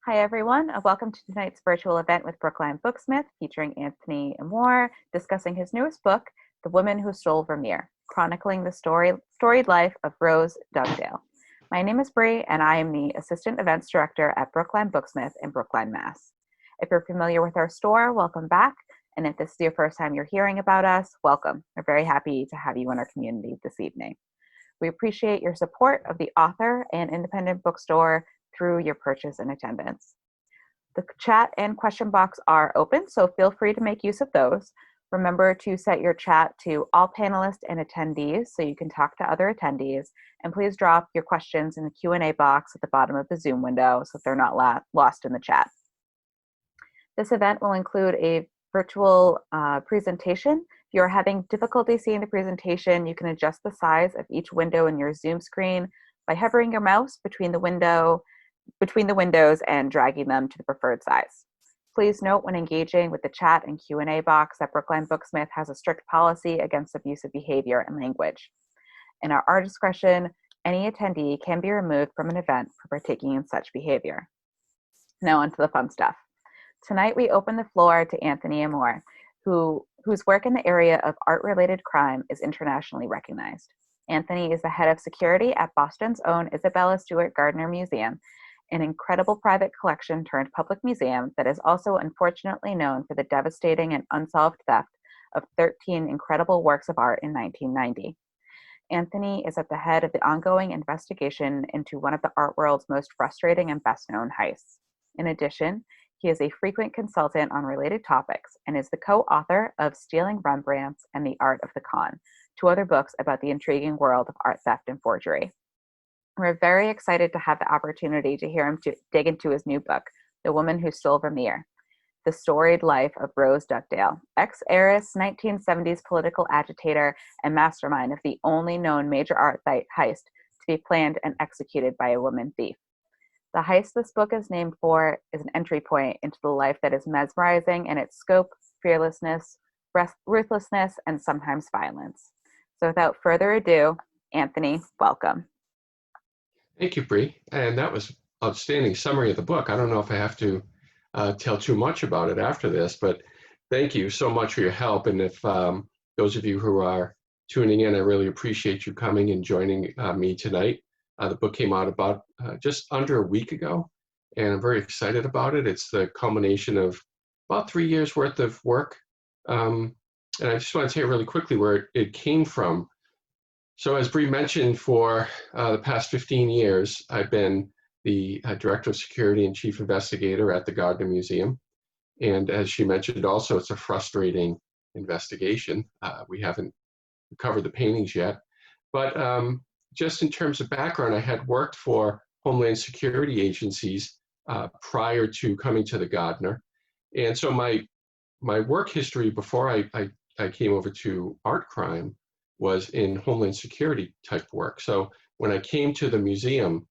Hi, everyone, and welcome to tonight's virtual event with Brookline Booksmith featuring Anthony Amore discussing his newest book, The Woman Who Stole Vermeer, chronicling the storied life of Rose Dougdale. My name is Bree, and I am the Assistant Events Director at Brookline Booksmith in Brookline, Mass. If you're familiar with our store, welcome back. And if this is your first time you're hearing about us, welcome. We're very happy to have you in our community this evening. We appreciate your support of the author and independent bookstore through your purchase and attendance. The chat and question box are open, so feel free to make use of those. Remember to set your chat to all panelists and attendees so you can talk to other attendees. And please drop your questions in the Q&A box at the bottom of the Zoom window so that they're not lost in the chat. This event will include a virtual presentation. If you're having difficulty seeing the presentation, you can adjust the size of each window in your Zoom screen by hovering your mouse between the windows and dragging them to the preferred size. Please note when engaging with the chat and Q&A box that Brookline Booksmith has a strict policy against abusive behavior and language. And at our discretion, any attendee can be removed from an event for partaking in such behavior. Now on to the fun stuff. Tonight we open the floor to Anthony Amore, whose work in the area of art-related crime is internationally recognized. Anthony is the head of security at Boston's own Isabella Stewart Gardner Museum, an incredible private collection turned public museum that is also unfortunately known for the devastating and unsolved theft of 13 incredible works of art in 1990. Anthony is at the head of the ongoing investigation into one of the art world's most frustrating and best-known heists. In addition, he is a frequent consultant on related topics and is the co-author of Stealing Rembrandts and the Art of the Con, two other books about the intriguing world of art theft and forgery. We're very excited to have the opportunity to hear him dig into his new book, The Woman Who Stole Vermeer, The Storied Life of Rose Dougdale, ex-heiress, 1970s political agitator, and mastermind of the only known major art heist to be planned and executed by a woman thief. The heist this book is named for is an entry point into the life that is mesmerizing in its scope, fearlessness, ruthlessness, and sometimes violence. So without further ado, Anthony, welcome. Thank you, Bree. And that was outstanding summary of the book. I don't know if I have to tell too much about it after this, but thank you so much for your help. And if those of you who are tuning in, I really appreciate you coming and joining me tonight. The book came out about just under a week ago, and I'm very excited about it. It's the culmination of about 3 years worth of work. And I just want to tell you really quickly where it came from. So as Bree mentioned, for the past 15 years, I've been the Director of Security and Chief Investigator at the Gardner Museum. And as she mentioned also, it's a frustrating investigation. We haven't covered the paintings yet. But just in terms of background, I had worked for Homeland Security agencies prior to coming to the Gardner. And so my work history before I came over to art crime was in Homeland Security type work. So when I came to the museum,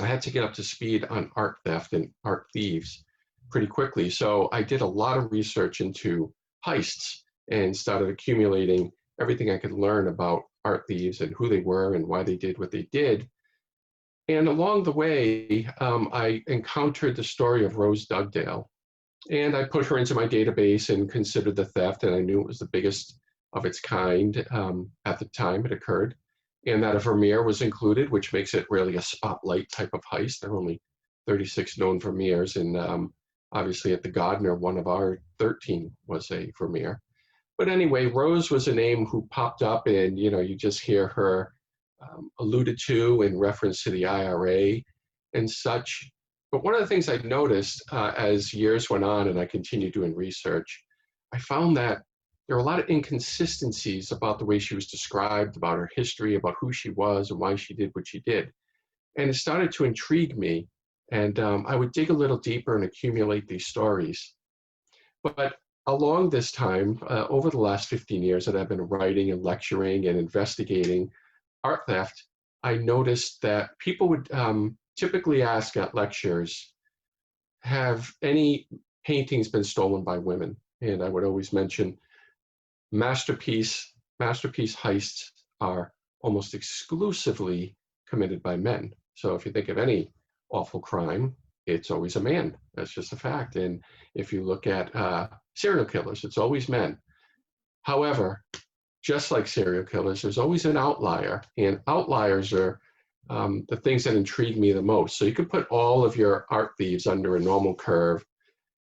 I had to get up to speed on art theft and art thieves pretty quickly. So I did a lot of research into heists and started accumulating everything I could learn about art thieves and who they were and why they did what they did. And along the way, I encountered the story of Rose Dougdale. And I put her into my database and considered the theft, and I knew it was the biggest of its kind at the time it occurred, and that a Vermeer was included, which makes it really a spotlight type of heist. There are only 36 known Vermeers, and obviously at the Gardner, one of our 13 was a Vermeer. But anyway, Rose was a name who popped up, and you just hear her alluded to in reference to the IRA and such. But one of the things I noticed as years went on and I continued doing research, I found that there were a lot of inconsistencies about the way she was described, about her history, about who she was and why she did what she did. And it started to intrigue me. And I would dig a little deeper and accumulate these stories. But along this time, over the last 15 years that I've been writing and lecturing and investigating art theft, I noticed that people would typically ask at lectures, have any paintings been stolen by women? And I would always mention masterpiece heists are almost exclusively committed by men. So if you think of any awful crime, it's always a man. That's just a fact. And if you look at serial killers, it's always men. However, just like serial killers, there's always an outlier, and outliers are the things that intrigue me the most. So you could put all of your art thieves under a normal curve,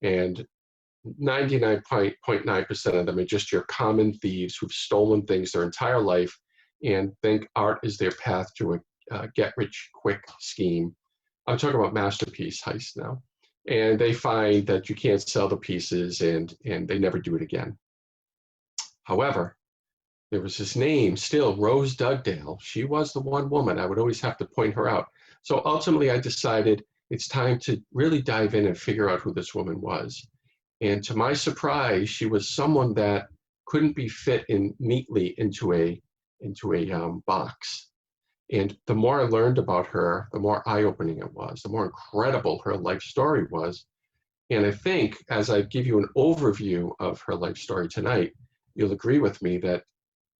and 99.9% of them are just your common thieves who've stolen things their entire life and think art is their path to a get-rich-quick scheme. I'm talking about masterpiece heists now. And they find that you can't sell the pieces, and they never do it again. However, there was this name still, Rose Dougdale. She was the one woman. I would always have to point her out. So ultimately, I decided it's time to really dive in and figure out who this woman was. And to my surprise, she was someone that couldn't be fit in neatly into a box. And the more I learned about her, the more eye-opening it was, the more incredible her life story was. And I think as I give you an overview of her life story tonight, you'll agree with me that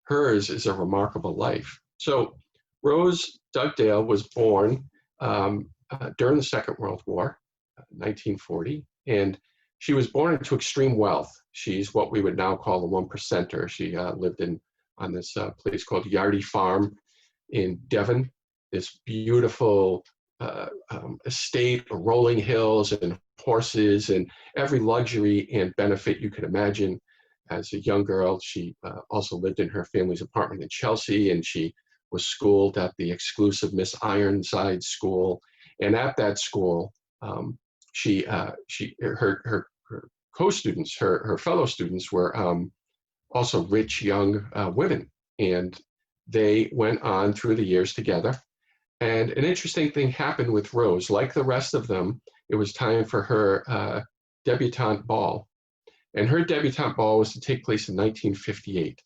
hers is a remarkable life. So Rose Dougdale was born during the Second World War, 1940, and she was born into extreme wealth. She's what we would now call a one-percenter. She lived on this place called Yardie Farm in Devon, this beautiful estate, rolling hills and horses and every luxury and benefit you could imagine. As a young girl, she also lived in her family's apartment in Chelsea, and she was schooled at the exclusive Miss Ironside School. And at that school, her co-students, her fellow students were also rich young women, and they went on through the years together. And an interesting thing happened with Rose. Like the rest of them, it was time for her debutante ball. And her debutante ball was to take place in 1958.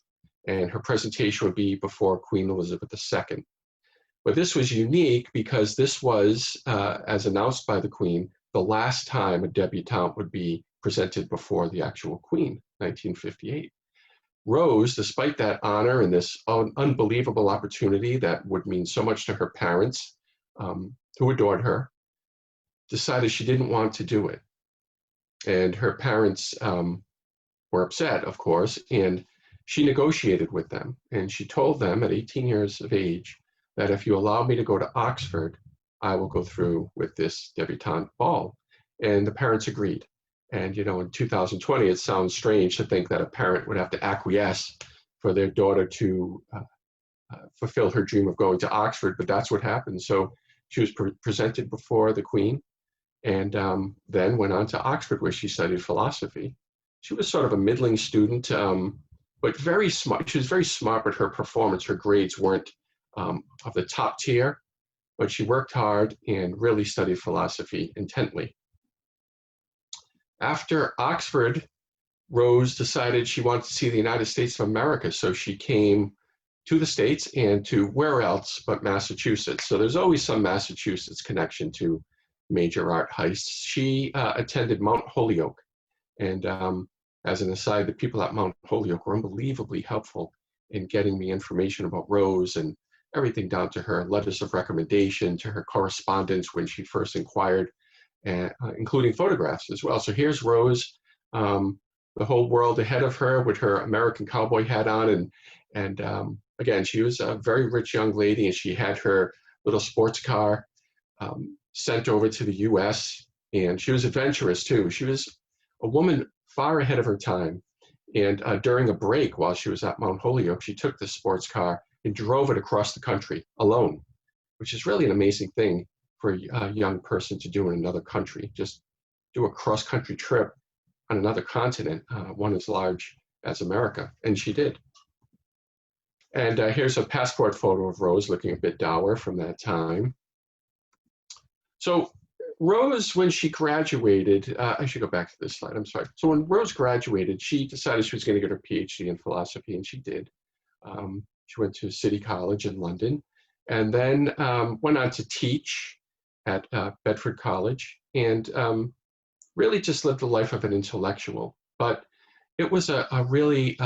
And her presentation would be before Queen Elizabeth II. But this was unique because this was, as announced by the Queen, the last time a debutante would be presented before the actual Queen, 1958. Rose, despite that honor and this unbelievable opportunity that would mean so much to her parents, who adored her, decided she didn't want to do it. And her parents were upset, of course, and she negotiated with them. And she told them at 18 years of age that if you allow me to go to Oxford, I will go through with this debutante ball. And the parents agreed. And, you know, in 2020, it sounds strange to think that a parent would have to acquiesce for their daughter to fulfill her dream of going to Oxford, but that's what happened. So she was presented before the Queen, and then went on to Oxford, where she studied philosophy. She was sort of a middling student, but very smart. She was very smart, but her performance, her grades weren't of the top tier, but she worked hard and really studied philosophy intently. After Oxford, Rose decided she wanted to see the United States of America, so she came to the States and to where else but Massachusetts. So there's always some Massachusetts connection to major art heists. She attended Mount Holyoke, and as an aside, the people at Mount Holyoke were unbelievably helpful in getting me information about Rose and everything down to her letters of recommendation, to her correspondence when she first inquired, including photographs as well. So here's Rose, the whole world ahead of her with her American cowboy hat on, and again, she was a very rich young lady, and she had her little sports car sent over to the U.S., and she was adventurous too. She was a woman far ahead of her time, and during a break while she was at Mount Holyoke, she took the sports car and drove it across the country alone, which is really an amazing thing for a young person to do in another country. Just do a cross-country trip on another continent, one as large as America, and she did. And here's a passport photo of Rose looking a bit dour from that time. So Rose, when she graduated, I should go back to this slide, I'm sorry. So when Rose graduated, she decided she was going to get her PhD in philosophy, and she did. She went to City College in London, and then went on to teach at Bedford College, and really just lived the life of an intellectual. But it was a really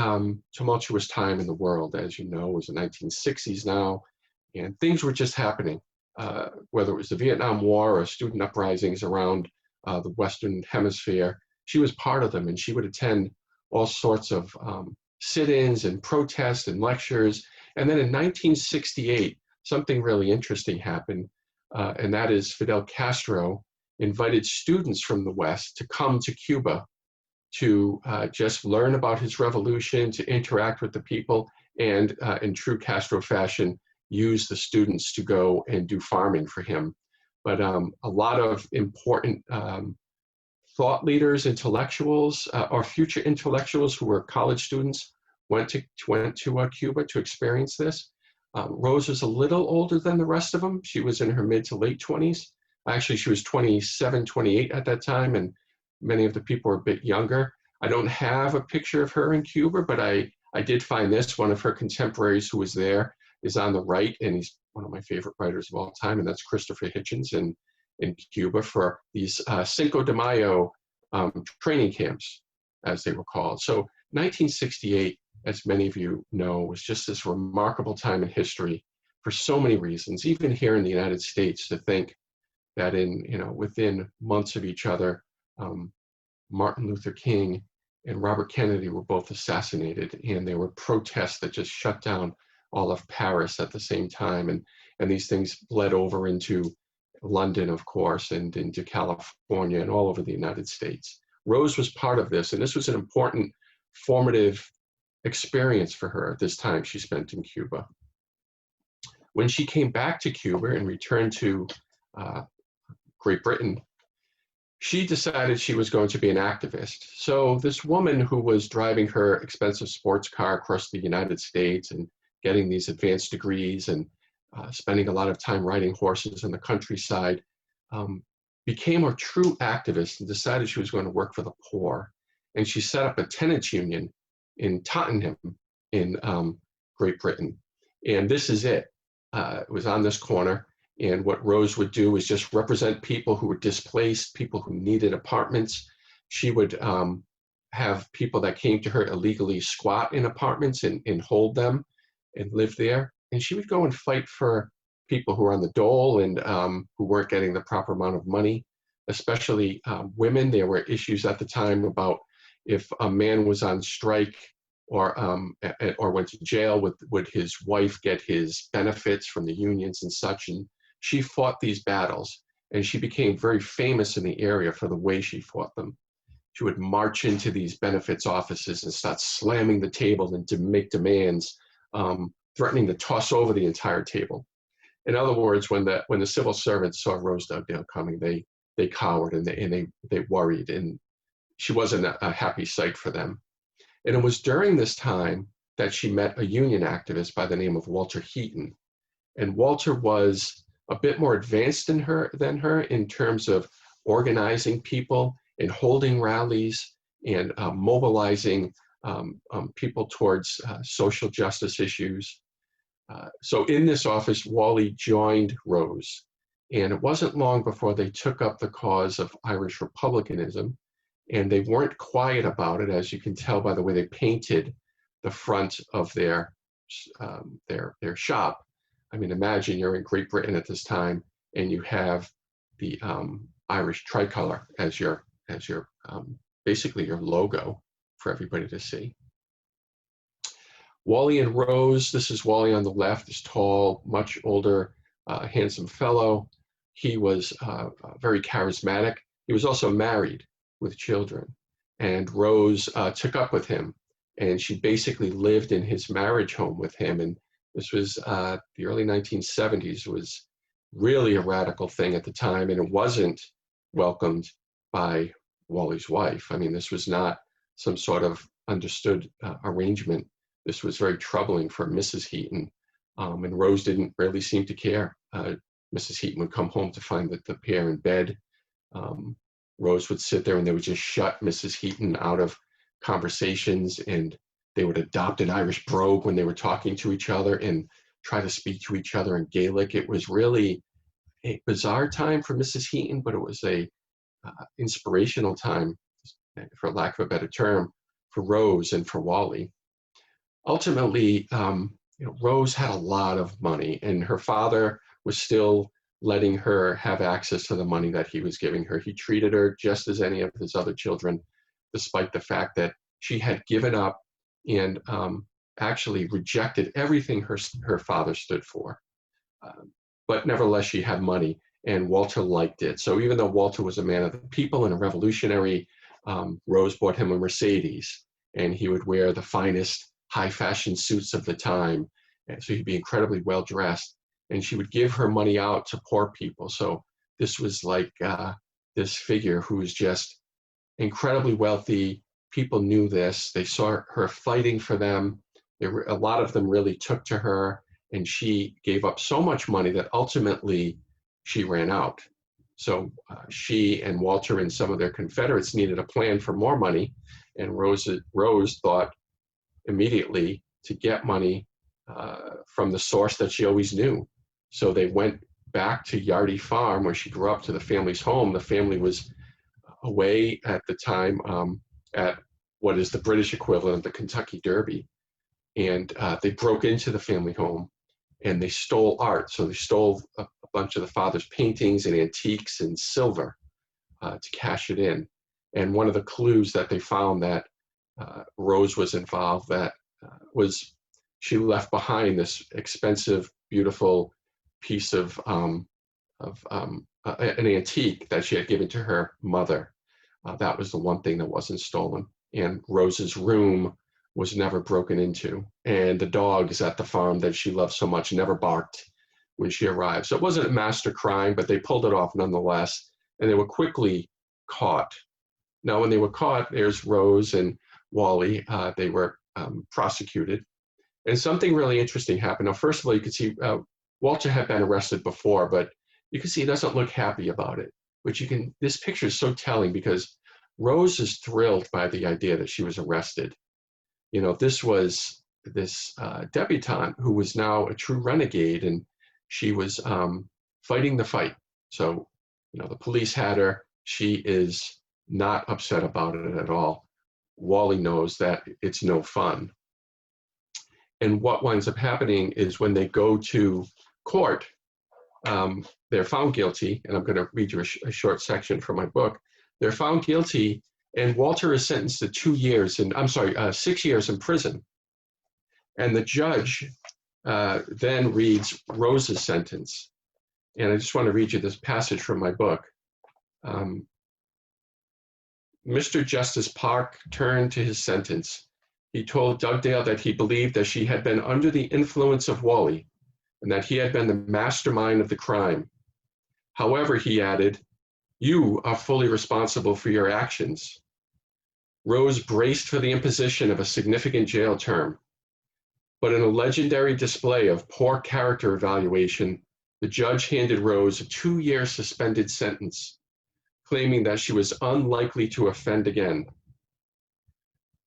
tumultuous time in the world. As you know, it was the 1960s now, and things were just happening. whether it was the Vietnam War or student uprisings around the Western Hemisphere. She was part of them, and she would attend all sorts of sit-ins and protests and lectures. And then in 1968, something really interesting happened, and that is Fidel Castro invited students from the West to come to Cuba to just learn about his revolution, to interact with the people, and in true Castro fashion, use the students to go and do farming for him. But a lot of important thought leaders, intellectuals, or future intellectuals who were college students went to Cuba to experience this. Rose was a little older than the rest of them. She was in her mid to late 20s. Actually, she was 27, 28 at that time, and many of the people were a bit younger. I don't have a picture of her in Cuba, but I did find this. One of her contemporaries who was there is on the right, and he's one of my favorite writers of all time, and that's Christopher Hitchens in Cuba for these Cinco de Mayo training camps, as they were called. So 1968, as many of you know, was just this remarkable time in history for so many reasons, even here in the United States, to think that within months of each other, Martin Luther King and Robert Kennedy were both assassinated, and there were protests that just shut down all of Paris at the same time, and these things bled over into London, of course, and into California and all over the United States. Rose was part of this, and this was an important formative experience for her at this time she spent in Cuba. When she came back to Cuba and returned to Great Britain, she decided she was going to be an activist. So this woman who was driving her expensive sports car across the United States and getting these advanced degrees and spending a lot of time riding horses in the countryside, became a true activist and decided she was going to work for the poor. And she set up a tenants union in Tottenham in Great Britain. And this is it. It was on this corner. And what Rose would do is just represent people who were displaced, people who needed apartments. She would have people that came to her illegally squat in apartments and hold them and live there. And she would go and fight for people who were on the dole and who weren't getting the proper amount of money, especially women. There were issues at the time about if a man was on strike or went to jail, would his wife get his benefits from the unions and such. And she fought these battles, and she became very famous in the area for the way she fought them. She would march into these benefits offices and start slamming the table and to make demands, threatening to toss over the entire table. In other words, when the civil servants saw Rose Dougdale coming, they cowered and they worried, and she wasn't a happy sight for them. And it was during this time that she met a union activist by the name of Walter Heaton. And Walter was a bit more advanced than her in terms of organizing people and holding rallies and mobilizing people towards social justice issues. So in this office, Wally joined Rose, and it wasn't long before they took up the cause of Irish republicanism, and they weren't quiet about it, as you can tell by the way they painted the front of their shop. I mean, imagine you're in Great Britain at this time, and you have the Irish tricolor as your basically your logo for everybody to see. Wally and Rose, this is Wally on the left, is tall, much older, handsome fellow. He was very charismatic. He was also married with children. And Rose took up with him, and she basically lived in his marriage home with him. And this was the early 1970s. It was really a radical thing at the time, and it wasn't welcomed by Wally's wife. I mean, this was not some sort of understood arrangement. This was very troubling for Mrs. Heaton, and Rose didn't really seem to care. Mrs. Heaton would come home to find the pair in bed. Rose would sit there, and they would just shut Mrs. Heaton out of conversations, and they would adopt an Irish brogue when they were talking to each other and try to speak to each other in Gaelic. It was really a bizarre time for Mrs. Heaton, but it was a inspirational time, for lack of a better term, for Rose and for Wally. Ultimately, Rose had a lot of money, and her father was still letting her have access to the money that he was giving her. He treated her just as any of his other children, despite the fact that she had given up and actually rejected everything her father stood for. But nevertheless, she had money, and Walter liked it. So even though Walter was a man of the people and a revolutionary, Rose bought him a Mercedes, and he would wear the finest high fashion suits of the time. And so he'd be incredibly well dressed, and she would give her money out to poor people. So this was like this figure who was just incredibly wealthy. People knew this. They saw her fighting for them. A lot of them really took to her, and she gave up so much money that ultimately she ran out. So she and Walter and some of their Confederates needed a plan for more money, and Rose thought immediately to get money from the source that she always knew. So they went back to Yardie Farm, where she grew up, to the family's home. The family was away at the time at what is the British equivalent of the Kentucky Derby. And they broke into the family home, and they stole art. So they stole a bunch of the father's paintings and antiques and silver to cash it in. And one of the clues that they found that Rose was involved, that was she left behind this expensive, beautiful piece of an antique that she had given to her mother. That was the one thing that wasn't stolen. And Rose's room was never broken into. And the dogs at the farm that she loved so much never barked when she arrived. So it wasn't a master crime, but they pulled it off nonetheless. And they were quickly caught. Now, when they were caught, there's Rose and Wally. They were prosecuted. And something really interesting happened. Now, first of all, you can see Walter had been arrested before, but you can see he doesn't look happy about it. Which this picture is so telling, because Rose is thrilled by the idea that she was arrested. You know, this was this debutante who was now a true renegade, and she was fighting the fight. So, you know, the police had her. She is not upset about it at all. Wally knows that it's no fun. And what winds up happening is when they go to court, they're found guilty, and I'm going to read you a short section from my book. They're found guilty, and Walter is sentenced to 6 years in prison. And the judge then reads Rose's sentence. And I just want to read you this passage from my book. Mr. Justice Park turned to his sentence. He told Dougdale that he believed that she had been under the influence of Wally, and that he had been the mastermind of the crime. However, he added, you are fully responsible for your actions. Rose braced for the imposition of a significant jail term. But in a legendary display of poor character evaluation, the judge handed Rose a 2-year suspended sentence, claiming that she was unlikely to offend again.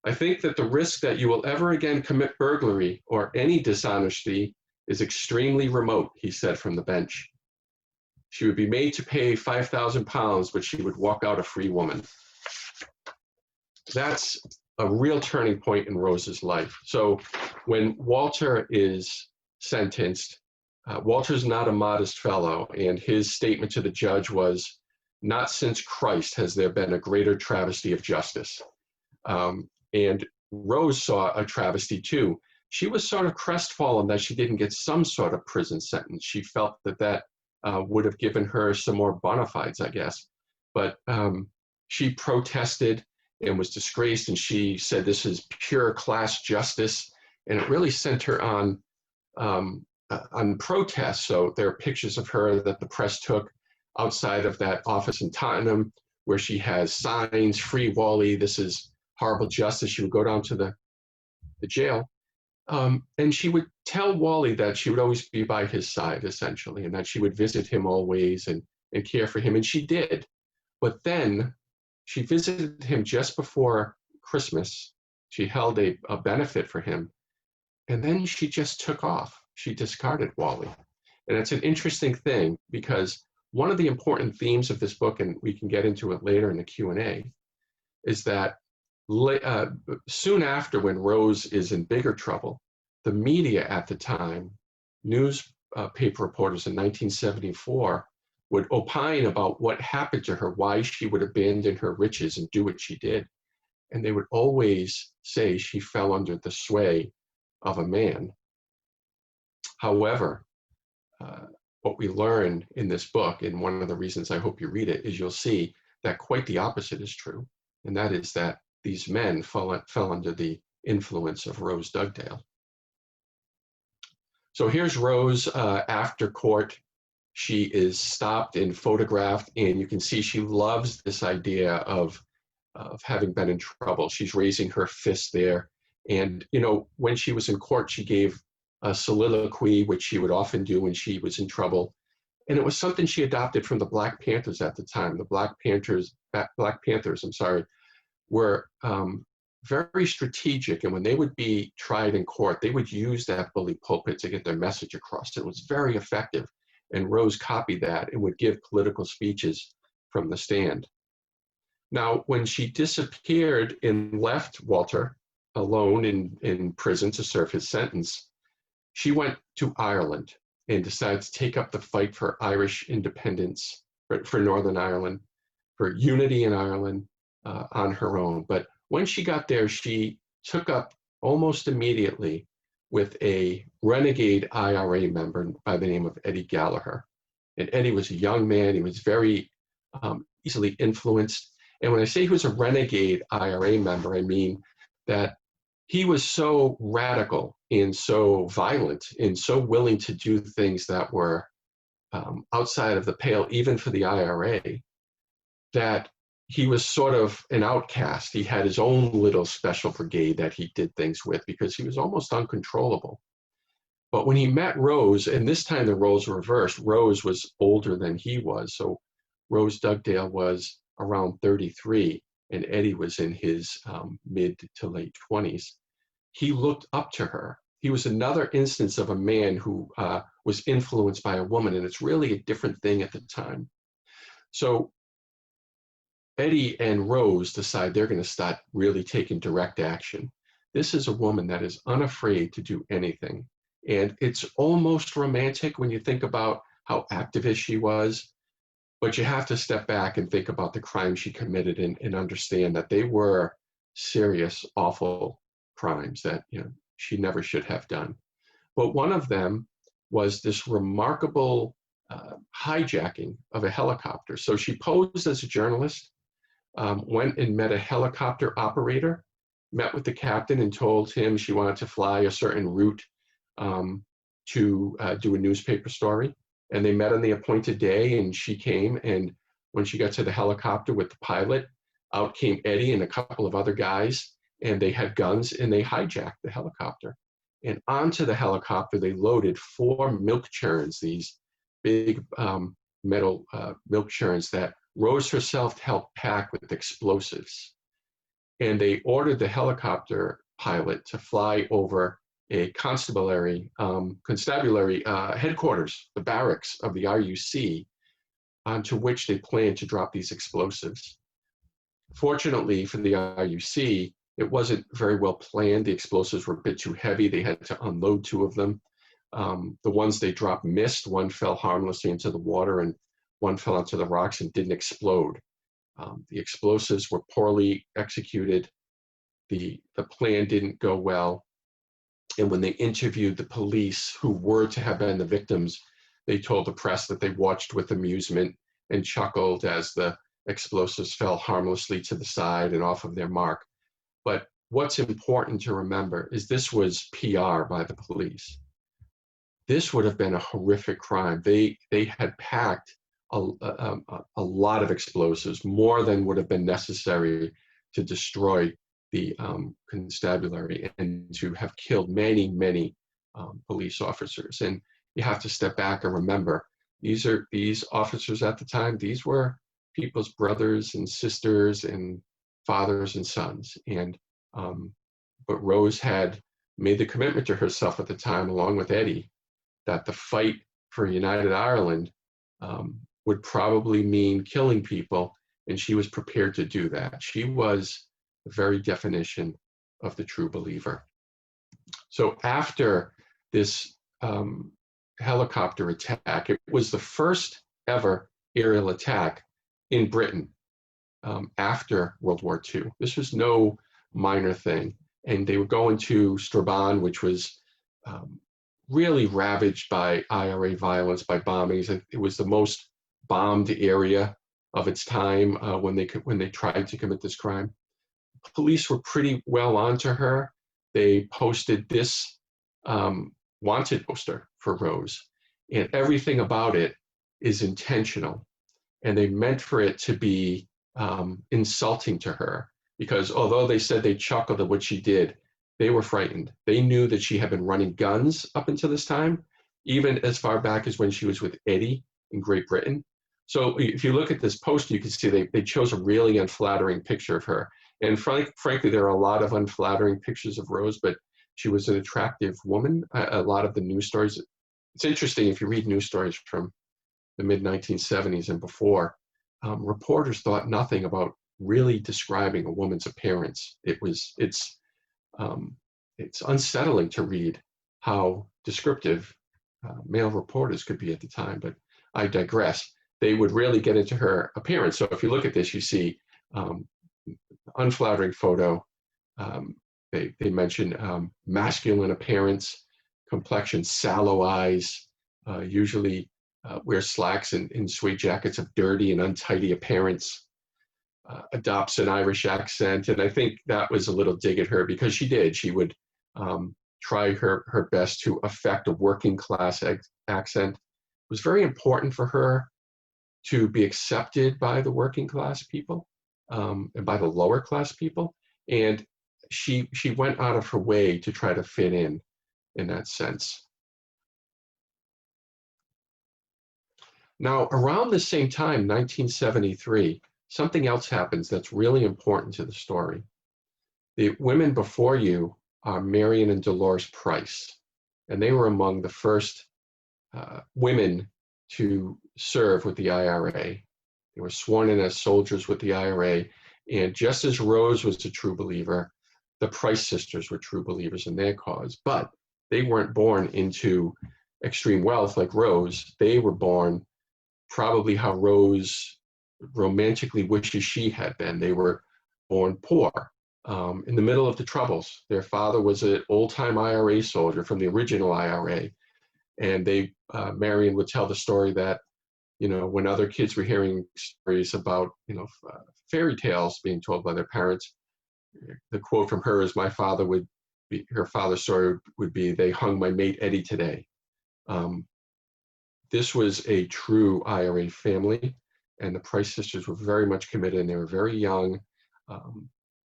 I think that the risk that you will ever again commit burglary or any dishonesty is extremely remote, he said from the bench. She would be made to pay £5,000, but she would walk out a free woman. That's a real turning point in Rose's life. So when Walter is sentenced, Walter's not a modest fellow, and his statement to the judge was, not since Christ has there been a greater travesty of justice. And Rose saw a travesty too. She was sort of crestfallen that she didn't get some sort of prison sentence. She felt that would have given her some more bona fides, I guess. But she protested and was disgraced, and she said this is pure class justice, and it really sent her on protest. So there are pictures of her that the press took outside of that office in Tottenham, where she has signs, free Wally, this is horrible justice. She would go down to the jail, and she would tell Wally that she would always be by his side, essentially, and that she would visit him always and care for him, and she did. But then she visited him just before Christmas. She held a benefit for him, and then she just took off. She discarded Wally. And it's an interesting thing, because one of the important themes of this book, and we can get into it later in the Q&A, is that soon after, when Rose is in bigger trouble, the media at the time, news paper reporters in 1974 would opine about what happened to her, why she would abandon her riches and do what she did. And they would always say she fell under the sway of a man. However, what we learn in this book, and one of the reasons I hope you read it, is you'll see that quite the opposite is true. And that is that these men fell under the influence of Rose Dougdale. So here's Rose after court. She is stopped and photographed, and you can see she loves this idea of having been in trouble. She's raising her fist there. And, you know, when she was in court, she gave a soliloquy, which she would often do when she was in trouble. And it was something she adopted from the Black Panthers at the time. The Black Panthers, were very strategic. And when they would be tried in court, they would use that bully pulpit to get their message across. It was very effective. And Rose copied that and would give political speeches from the stand. Now, when she disappeared and left Walter alone in prison to serve his sentence, she went to Ireland and decided to take up the fight for Irish independence, for Northern Ireland, for unity in Ireland on her own. But when she got there, she took up almost immediately with a renegade IRA member by the name of Eddie Gallagher. And Eddie was a young man. He was very easily influenced. And when I say he was a renegade IRA member, I mean that he was so radical and so violent and so willing to do things that were outside of the pale, even for the IRA, that he was sort of an outcast. He had his own little special brigade that he did things with because he was almost uncontrollable. But when he met Rose, and this time the roles were reversed, Rose was older than he was. So Rose Dougdale was around 33, and Eddie was in his mid to late 20s. He looked up to her. He was another instance of a man who was influenced by a woman, and it's really a different thing at the time. So Eddie and Rose decide they're going to start really taking direct action. This is a woman that is unafraid to do anything. And it's almost romantic when you think about how activist she was, but you have to step back and think about the crime she committed and understand that they were serious, awful crimes that, you know, she never should have done. But one of them was this remarkable hijacking of a helicopter. So she posed as a journalist, went and met a helicopter operator, met with the captain and told him she wanted to fly a certain route to do a newspaper story. And they met on the appointed day, and she came, and when she got to the helicopter with the pilot, out came Eddie and a couple of other guys, and they had guns, and they hijacked the helicopter. And onto the helicopter, they loaded 4 milk churns, these big metal milk churns that Rose herself helped pack with explosives. And they ordered the helicopter pilot to fly over a constabulary headquarters, the barracks of the RUC, onto which they planned to drop these explosives. Fortunately for the RUC, it wasn't very well planned. The explosives were a bit too heavy. They had to unload 2 of them. The ones they dropped missed. One fell harmlessly into the water, and one fell onto the rocks and didn't explode. The explosives were poorly executed. The plan didn't go well. And when they interviewed the police who were to have been the victims, they told the press that they watched with amusement and chuckled as the explosives fell harmlessly to the side and off of their mark. But what's important to remember is this was PR by the police. This would have been a horrific crime. They had packed a lot of explosives, more than would have been necessary to destroy the constabulary and to have killed many, many police officers. And you have to step back and remember, these officers at the time, these were people's brothers and sisters and fathers and sons. And but Rose had made the commitment to herself at the time, along with Eddie, that the fight for United Ireland would probably mean killing people, and she was prepared to do that. She was the very definition of the true believer. So after this helicopter attack. It was the first ever aerial attack in Britain after World War II. This was no minor thing. And they were going to Strabane, which was really ravaged by IRA violence, by bombings. It was the most bombed area of its time when they tried to commit this crime. Police were pretty well onto her. They posted this wanted poster for Rose, and everything about it is intentional. And they meant for it to be insulting to her, because although they said they chuckled at what she did, they were frightened. They knew that she had been running guns up until this time, even as far back as when she was with Eddie in Great Britain. So if you look at this poster, you can see they chose a really unflattering picture of her. And frankly, there are a lot of unflattering pictures of Rose, but she was an attractive woman. A lot of the news stories, it's interesting if you read news stories from the mid-1970s and before, reporters thought nothing about really describing a woman's appearance. It's unsettling to read how descriptive male reporters could be at the time, but I digress. They would really get into her appearance. So if you look at this, you see unflattering photo. They mention masculine appearance, complexion, sallow eyes, usually wears slacks and suede jackets of dirty and untidy appearance, adopts an Irish accent. And I think that was a little dig at her, because she did. She would try her best to affect a working class accent. It was very important for her to be accepted by the working class people and by the lower class people. And she went out of her way to try to fit in that sense. Now, around the same time, 1973, something else happens that's really important to the story. The women before you are Marion and Dolores Price, and they were among the first women to serve with the IRA. They were sworn in as soldiers with the IRA, and just as Rose was a true believer, the Price sisters were true believers in their cause, but they weren't born into extreme wealth like Rose. They were born probably how Rose romantically wishes she had been. They were born poor, in the middle of the Troubles. Their father was an old-time IRA soldier from the original IRA, and Marion would tell the story that, when other kids were hearing stories about, fairy tales being told by their parents, the quote from her is, her father's story would be, "They hung my mate Eddie today." This was a true IRA family, and the Price sisters were very much committed, and they were very young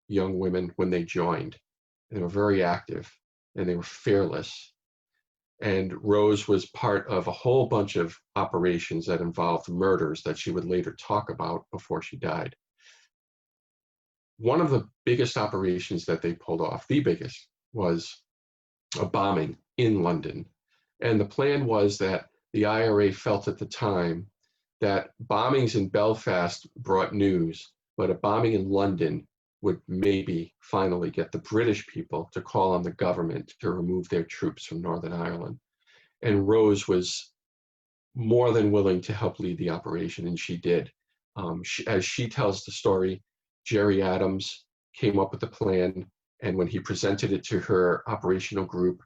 women when they joined. And they were very active, and they were fearless. And Rose was part of a whole bunch of operations that involved murders that she would later talk about before she died. One of the biggest operations that they pulled off, the biggest, was a bombing in London. And the plan was that the IRA felt at the time that bombings in Belfast brought news, but a bombing in London would maybe finally get the British people to call on the government to remove their troops from Northern Ireland. And Rose was more than willing to help lead the operation, and she did. As she tells the story, Jerry Adams came up with the plan, and when he presented it to her operational group,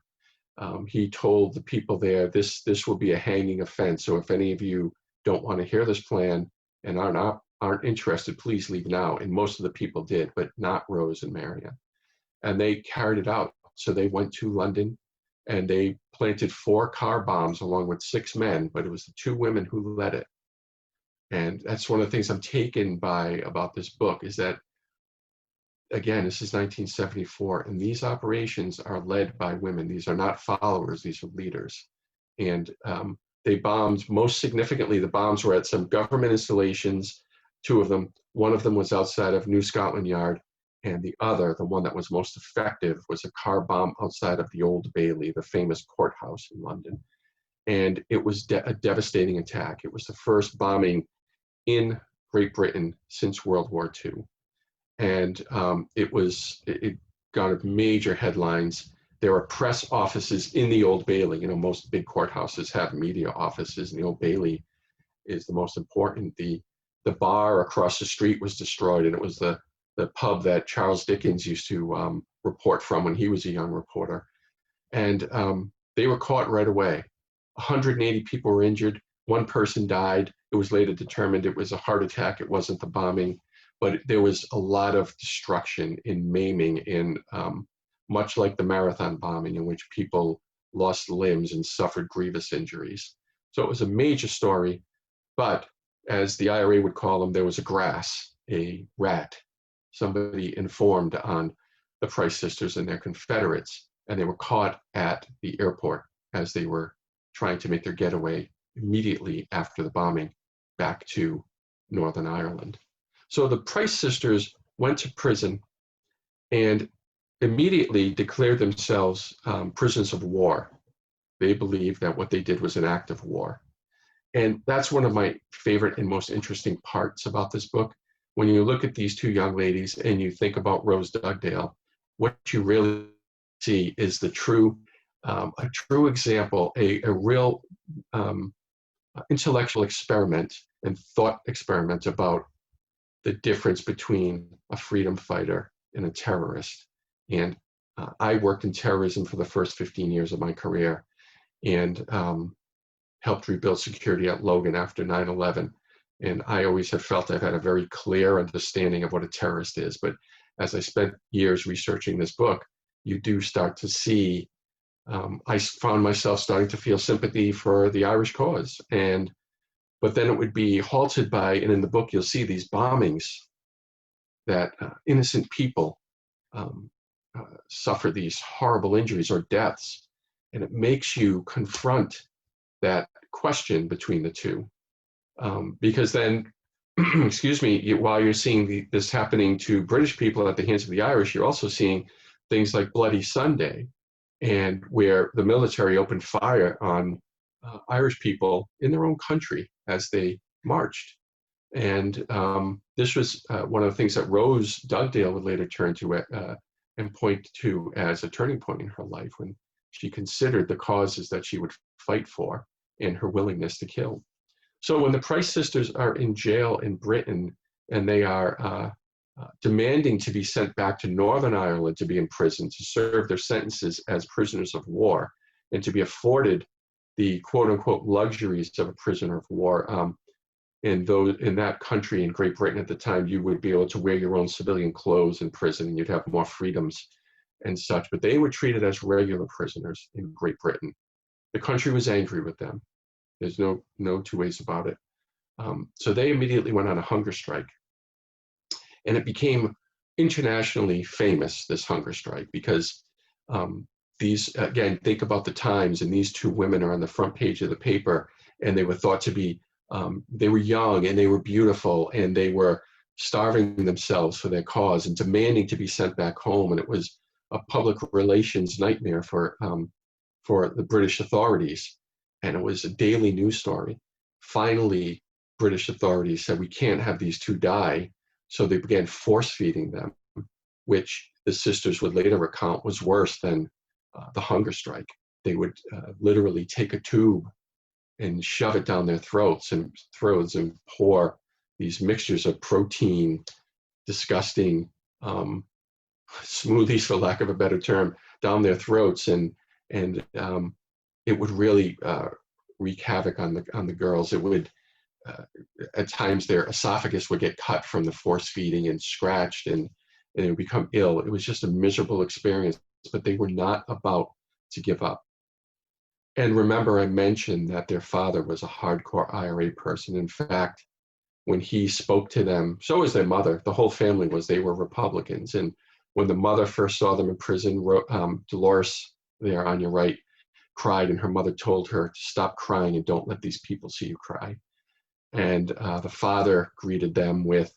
he told the people there, this will be a hanging offense, so if any of you don't want to hear this plan and aren't interested, please leave now. And most of the people did, but not Rose and Marion. And they carried it out. So they went to London, and they planted 4 car bombs along with 6 men, but it was the 2 women who led it. And that's one of the things I'm taken by about this book, is that, again, this is 1974, and these operations are led by women. These are not followers, these are leaders. And they bombed, most significantly, the bombs were at some government installations, 2 of them. One of them was outside of New Scotland Yard, and the other, the one that was most effective, was a car bomb outside of the Old Bailey, the famous courthouse in London. And it was a devastating attack. It was the first bombing in Great Britain since World War II. And it garnered major headlines. There are press offices in the Old Bailey. You know, most big courthouses have media offices, and the Old Bailey is the most important. The bar across the street was destroyed, and it was the pub that Charles Dickens used to report from when he was a young reporter. And they were caught right away. 180 people were injured. One person died. It was later determined it was a heart attack. It wasn't the bombing, but there was a lot of destruction and maiming, in much like the Marathon bombing, in which people lost limbs and suffered grievous injuries. So it was a major story, but as the IRA would call them, there was a rat. Somebody informed on the Price sisters and their Confederates, and they were caught at the airport as they were trying to make their getaway immediately after the bombing back to Northern Ireland. So the Price sisters went to prison and immediately declared themselves prisoners of war. They believed that what they did was an act of war. And that's one of my favorite and most interesting parts about this book. When you look at these two young ladies and you think about Rose Dougdale, what you really see is a true example, a real intellectual experiment and thought experiment about the difference between a freedom fighter and a terrorist. And I worked in terrorism for the first 15 years of my career, and helped rebuild security at Logan after 9/11. And I always have felt I've had a very clear understanding of what a terrorist is. But as I spent years researching this book, you do start to see, I found myself starting to feel sympathy for the Irish cause. But then it would be halted by, and in the book you'll see these bombings that innocent people suffer these horrible injuries or deaths. And it makes you confront that question between the two. Because then, excuse me, while you're seeing this happening to British people at the hands of the Irish, you're also seeing things like Bloody Sunday, and where the military opened fire on Irish people in their own country as they marched. And this was one of the things that Rose Dougdale would later turn to and point to as a turning point in her life, when she considered the causes that she would fight for and her willingness to kill. So when the Price sisters are in jail in Britain and they are demanding to be sent back to Northern Ireland to be imprisoned, to serve their sentences as prisoners of war, and to be afforded the quote unquote luxuries of a prisoner of war. In that country, in Great Britain at the time, you would be able to wear your own civilian clothes in prison, and you'd have more freedoms and such, but they were treated as regular prisoners in Great Britain. The country was angry with them. There's no two ways about it. So they immediately went on a hunger strike. And it became internationally famous, this hunger strike, because these, again, think about the times, and these two women are on the front page of the paper, and they were thought to be, they were young and they were beautiful, and they were starving themselves for their cause and demanding to be sent back home. And it was a public relations nightmare for the British authorities. And it was a daily news story. Finally, British authorities said, we can't have these two die. So they began force feeding them, which the sisters would later recount was worse than the hunger strike. They would literally take a tube and shove it down their throats and pour these mixtures of protein, disgusting smoothies, for lack of a better term, down their throats, and it would really wreak havoc on the girls. It would at times their esophagus would get cut from the force feeding and scratched, and they would become ill. It was just a miserable experience, but they were not about to give up. And remember, I mentioned that their father was a hardcore IRA person. In fact, when he spoke to them, so was their mother. The whole family they were Republicans. And when the mother first saw them in prison, Dolores, there on your right, cried, and her mother told her to stop crying and don't let these people see you cry. And the father greeted them with,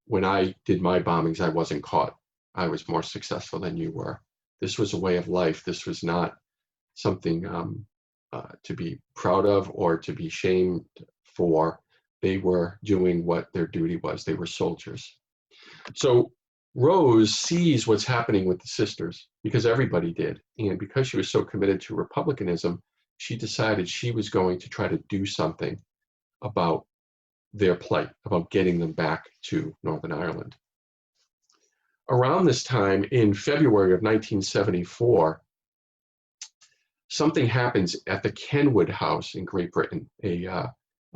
when I did my bombings, I wasn't caught. I was more successful than you were. This was a way of life. This was not something to be proud of or to be shamed for. They were doing what their duty was. They were soldiers. So Rose sees what's happening with the sisters because everybody did. And because she was so committed to republicanism, she decided she was going to try to do something about their plight, about getting them back to Northern Ireland. Around this time, in February of 1974, something happens at the Kenwood House in Great Britain, a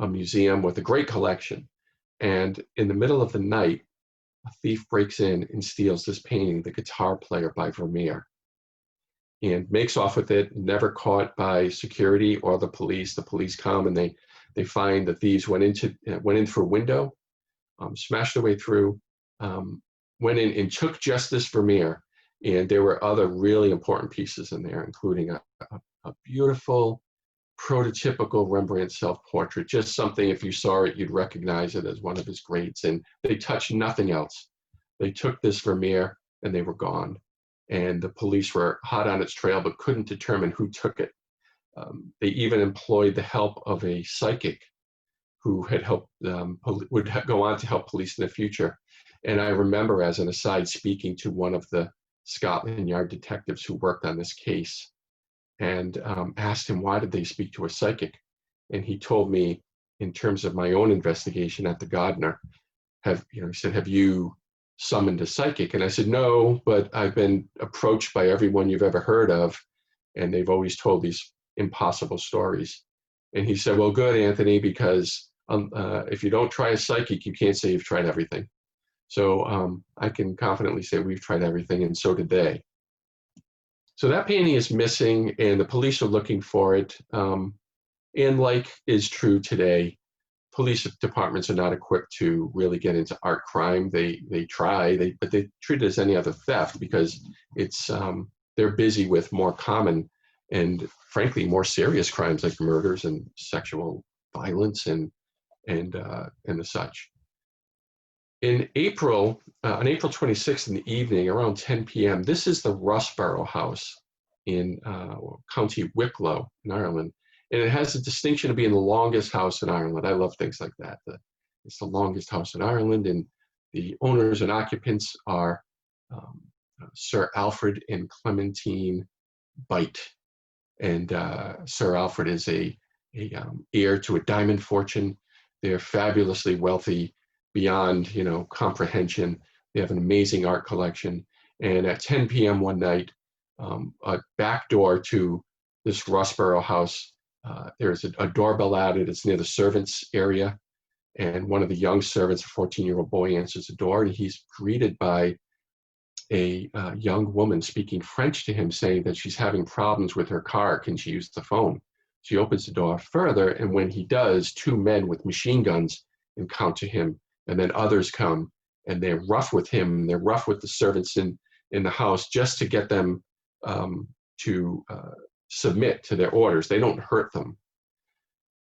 museum with a great collection. And in the middle of the night, a thief breaks in and steals this painting, The Guitar Player by Vermeer, and makes off with it, never caught by security or the police. The police come and they find the thieves went in through a window, smashed their way through, went in and took just this Vermeer. And there were other really important pieces in there, including a beautiful prototypical Rembrandt self-portrait, just something, if you saw it, you'd recognize it as one of his greats. And they touched nothing else. They took this Vermeer and they were gone. And the police were hot on its trail, but couldn't determine who took it. They even employed the help of a psychic who had helped, would go on to help police in the future. And I remember, as an aside, speaking to one of the Scotland Yard detectives who worked on this case, and asked him, why did they speak to a psychic? And he told me, in terms of my own investigation at the Gardner, he said, have you summoned a psychic? And I said, no, but I've been approached by everyone you've ever heard of, and they've always told these impossible stories. And he said, well, good, Anthony, because if you don't try a psychic, you can't say you've tried everything. So I can confidently say we've tried everything, and so did they. So that painting is missing, and the police are looking for it. And like is true today, police departments are not equipped to really get into art crime. They try, but they treat it as any other theft because it's they're busy with more common and frankly more serious crimes like murders and sexual violence and the such. In April, on April 26th in the evening, around 10 p.m., this is the Rossborough House in County Wicklow in Ireland. And it has the distinction of being the longest house in Ireland. I love things like that. It's the longest house in Ireland, and the owners and occupants are Sir Alfred and Clementine Byte. And Sir Alfred is a heir to a diamond fortune. They're fabulously wealthy beyond comprehension. They have an amazing art collection. And at 10 p.m. one night, a back door to this Rossborough house, there's a doorbell at it. It's near the servants area. And one of the young servants, a 14-year-old boy, answers the door, and he's greeted by a young woman speaking French to him, saying that she's having problems with her car. Can she use the phone? She opens the door further, and when he does, two men with machine guns encounter him. And then others come, and they're rough with him. They're rough with the servants in the house just to get them to submit to their orders. They don't hurt them.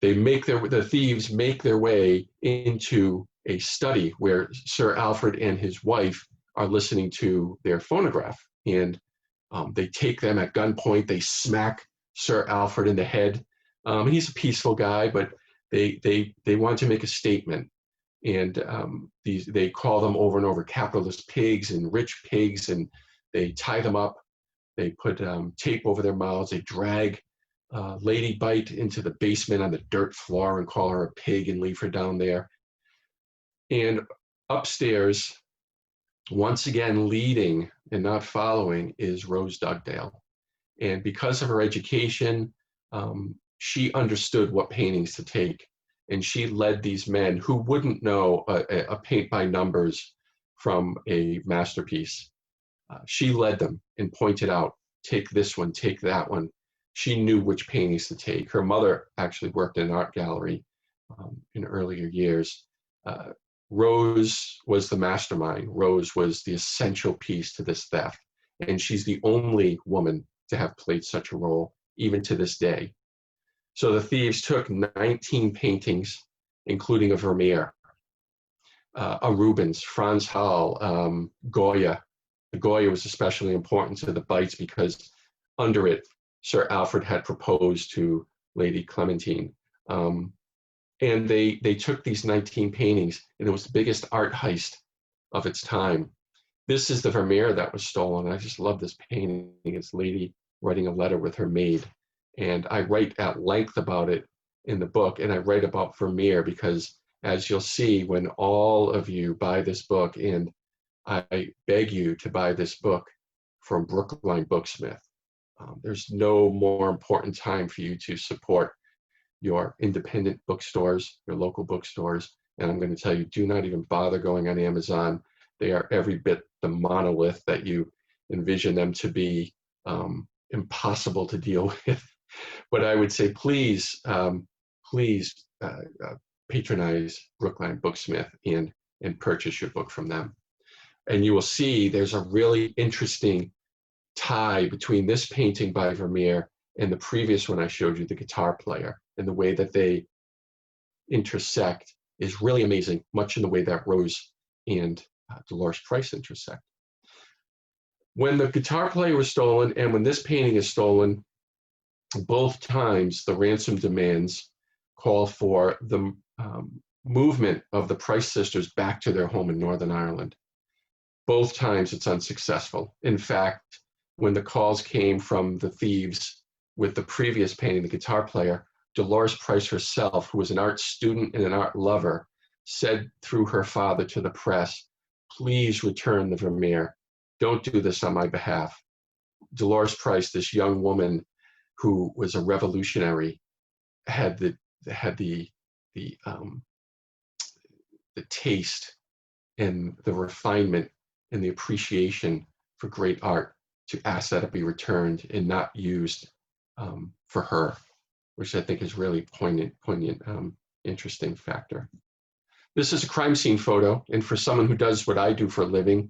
The thieves make their way into a study where Sir Alfred and his wife are listening to their phonograph. And they take them at gunpoint. They smack Sir Alfred in the head. He's a peaceful guy, but they want to make a statement. And they call them over and over capitalist pigs and rich pigs, and they tie them up. They put tape over their mouths. They drag Lady Byte into the basement on the dirt floor and call her a pig and leave her down there. And upstairs, once again leading and not following, is Rose Dougdale. And because of her education, she understood what paintings to take. And she led these men who wouldn't know a paint by numbers from a masterpiece. She led them and pointed out, take this one, take that one. She knew which paintings to take. Her mother actually worked in an art gallery in earlier years. Rose was the mastermind. Rose was the essential piece to this theft. And she's the only woman to have played such a role, even to this day. So the thieves took 19 paintings, including a Vermeer, a Rubens, Franz Hall, Goya. The Goya was especially important to the Bytes because under it, Sir Alfred had proposed to Lady Clementine. And they took these 19 paintings, and it was the biggest art heist of its time. This is the Vermeer that was stolen. I just love this painting. It's a lady writing a letter with her maid. And I write at length about it in the book, and I write about Vermeer because, as you'll see, when all of you buy this book, and I beg you to buy this book from Brookline Booksmith, there's no more important time for you to support your independent bookstores, your local bookstores. And I'm going to tell you, do not even bother going on Amazon. They are every bit the monolith that you envision them to be, impossible to deal with. But I would say, please, please patronize Brookline Booksmith and purchase your book from them. And you will see there's a really interesting tie between this painting by Vermeer and the previous one I showed you, the guitar player, and the way that they intersect is really amazing, much in the way that Rose and Dolores Price intersect. When the guitar player was stolen and when this painting is stolen, both times the ransom demands call for the movement of the Price sisters back to their home in Northern Ireland. Both times it's unsuccessful. In fact, when the calls came from the thieves with the previous painting, the guitar player, Dolores Price herself, who was an art student and an art lover, said through her father to the press, please return the Vermeer. Don't do this on my behalf. Dolores Price, this young woman who was a revolutionary, had the taste and the refinement and the appreciation for great art to ask that it be returned and not used for her, which I think is really poignant, interesting factor. This is a crime scene photo, and for someone who does what I do for a living,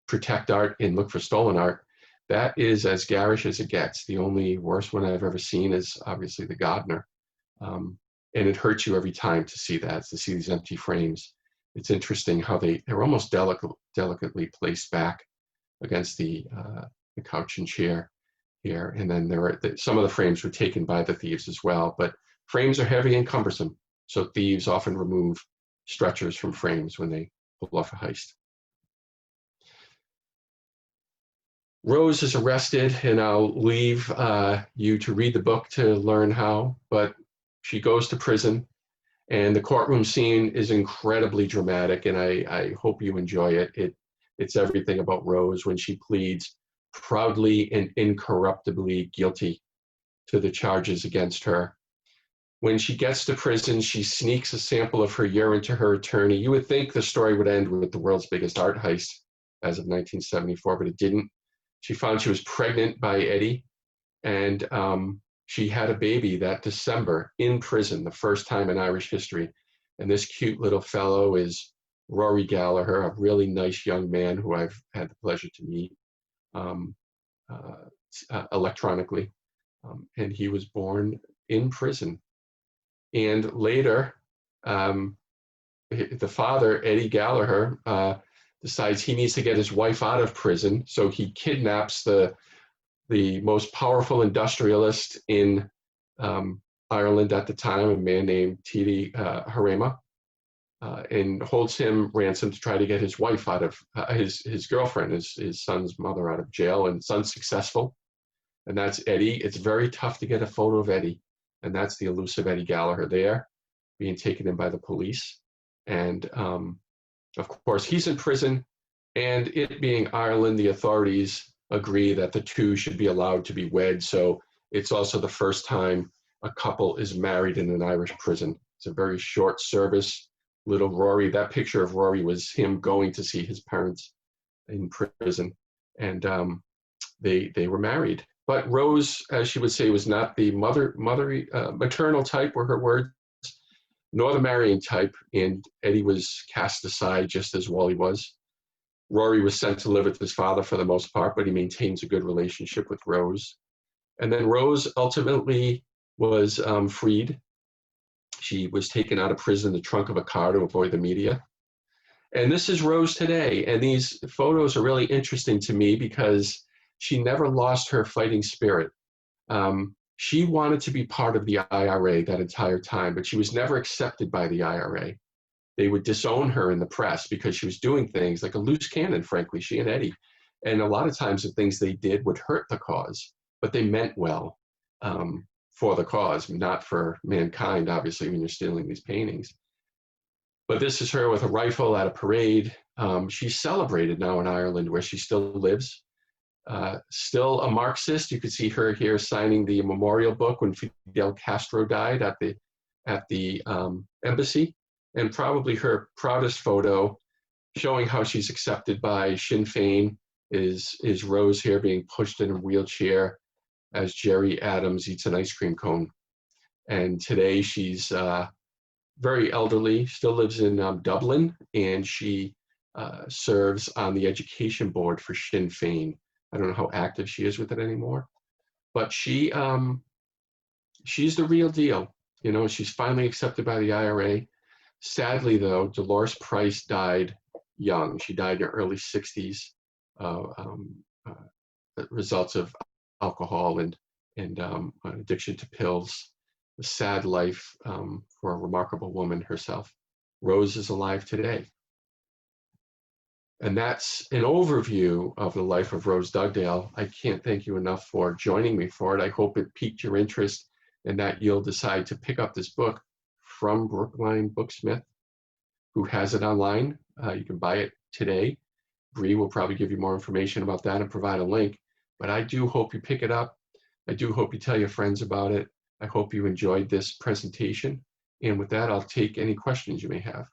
protect art and look for stolen art, that is as garish as it gets. The only worst one I've ever seen is obviously the Gardner. And it hurts you every time to see that, to see these empty frames. It's interesting how they're almost delicately placed back against the couch and chair here. And then some of the frames were taken by the thieves as well, but frames are heavy and cumbersome. So thieves often remove stretchers from frames when they pull off a heist. Rose is arrested, and I'll leave you to read the book to learn how, but she goes to prison, and the courtroom scene is incredibly dramatic, and I hope you enjoy it. It's everything about Rose when she pleads proudly and incorruptibly guilty to the charges against her. When she gets to prison, she sneaks a sample of her urine to her attorney. You would think the story would end with the world's biggest art heist as of 1974, but it didn't. She found she was pregnant by Eddie, and she had a baby that December in prison, the first time in Irish history. And this cute little fellow is Rory Gallagher, a really nice young man who I've had the pleasure to meet electronically. And he was born in prison. And later, the father, Eddie Gallagher, decides he needs to get his wife out of prison, so he kidnaps the most powerful industrialist in Ireland at the time, a man named T.D. Harema, and holds him ransom to try to get his wife out of his girlfriend, his son's mother, out of jail, and son's successful. And that's Eddie. It's very tough to get a photo of Eddie, and that's the elusive Eddie Gallagher there, being taken in by the police. And of course, he's in prison, and it being Ireland, the authorities agree that the two should be allowed to be wed. So it's also the first time a couple is married in an Irish prison. It's a very short service. Little Rory, that picture of Rory was him going to see his parents in prison, and they were married. But Rose, as she would say, was not the maternal type, were her words, nor the marrying type, and Eddie was cast aside just as Wally was. Rory was sent to live with his father for the most part, but he maintains a good relationship with Rose. And then Rose ultimately was freed. She was taken out of prison in the trunk of a car to avoid the media. And this is Rose today. And these photos are really interesting to me because she never lost her fighting spirit. She wanted to be part of the IRA that entire time, but she was never accepted by the IRA. they would disown her in the press because she was doing things like a loose cannon, frankly, she and Eddie. And a lot of times the things they did would hurt the cause, but they meant well for the cause, not for mankind, obviously, when you're stealing these paintings. But this is her with a rifle at a parade. She's celebrated now in Ireland, where she still lives. Still a Marxist. You could see her here signing the memorial book when Fidel Castro died at the embassy, and probably her proudest photo showing how she's accepted by Sinn Féin is Rose here being pushed in a wheelchair as Jerry Adams eats an ice cream cone. And today she's very elderly, still lives in Dublin, and she serves on the education board for Sinn Féin. I don't know how active she is with it anymore, but she's the real deal. You know, she's finally accepted by the IRA. Sadly, though, Dolores Price died young. She died in her early 60s, results of alcohol and addiction to pills. A sad life for a remarkable woman herself. Rose is alive today. And that's an overview of the life of Rose Dougdale. I can't thank you enough for joining me for it. I hope it piqued your interest and that you'll decide to pick up this book from Brookline Booksmith, who has it online. You can buy it today. Bree will probably give you more information about that and provide a link. But I do hope you pick it up. I do hope you tell your friends about it. I hope you enjoyed this presentation. And with that, I'll take any questions you may have.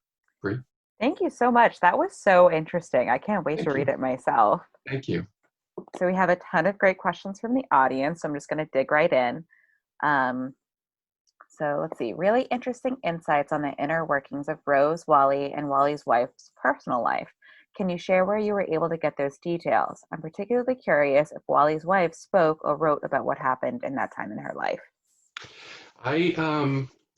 Bree? Thank you so much. That was so interesting. I can't wait to read it myself. Thank you. So we have a ton of great questions from the audience. So I'm just going to dig right in. So let's see. Really interesting insights on the inner workings of Rose, Wally, and Wally's wife's personal life. Can you share where you were able to get those details? I'm particularly curious if Wally's wife spoke or wrote about what happened in that time in her life.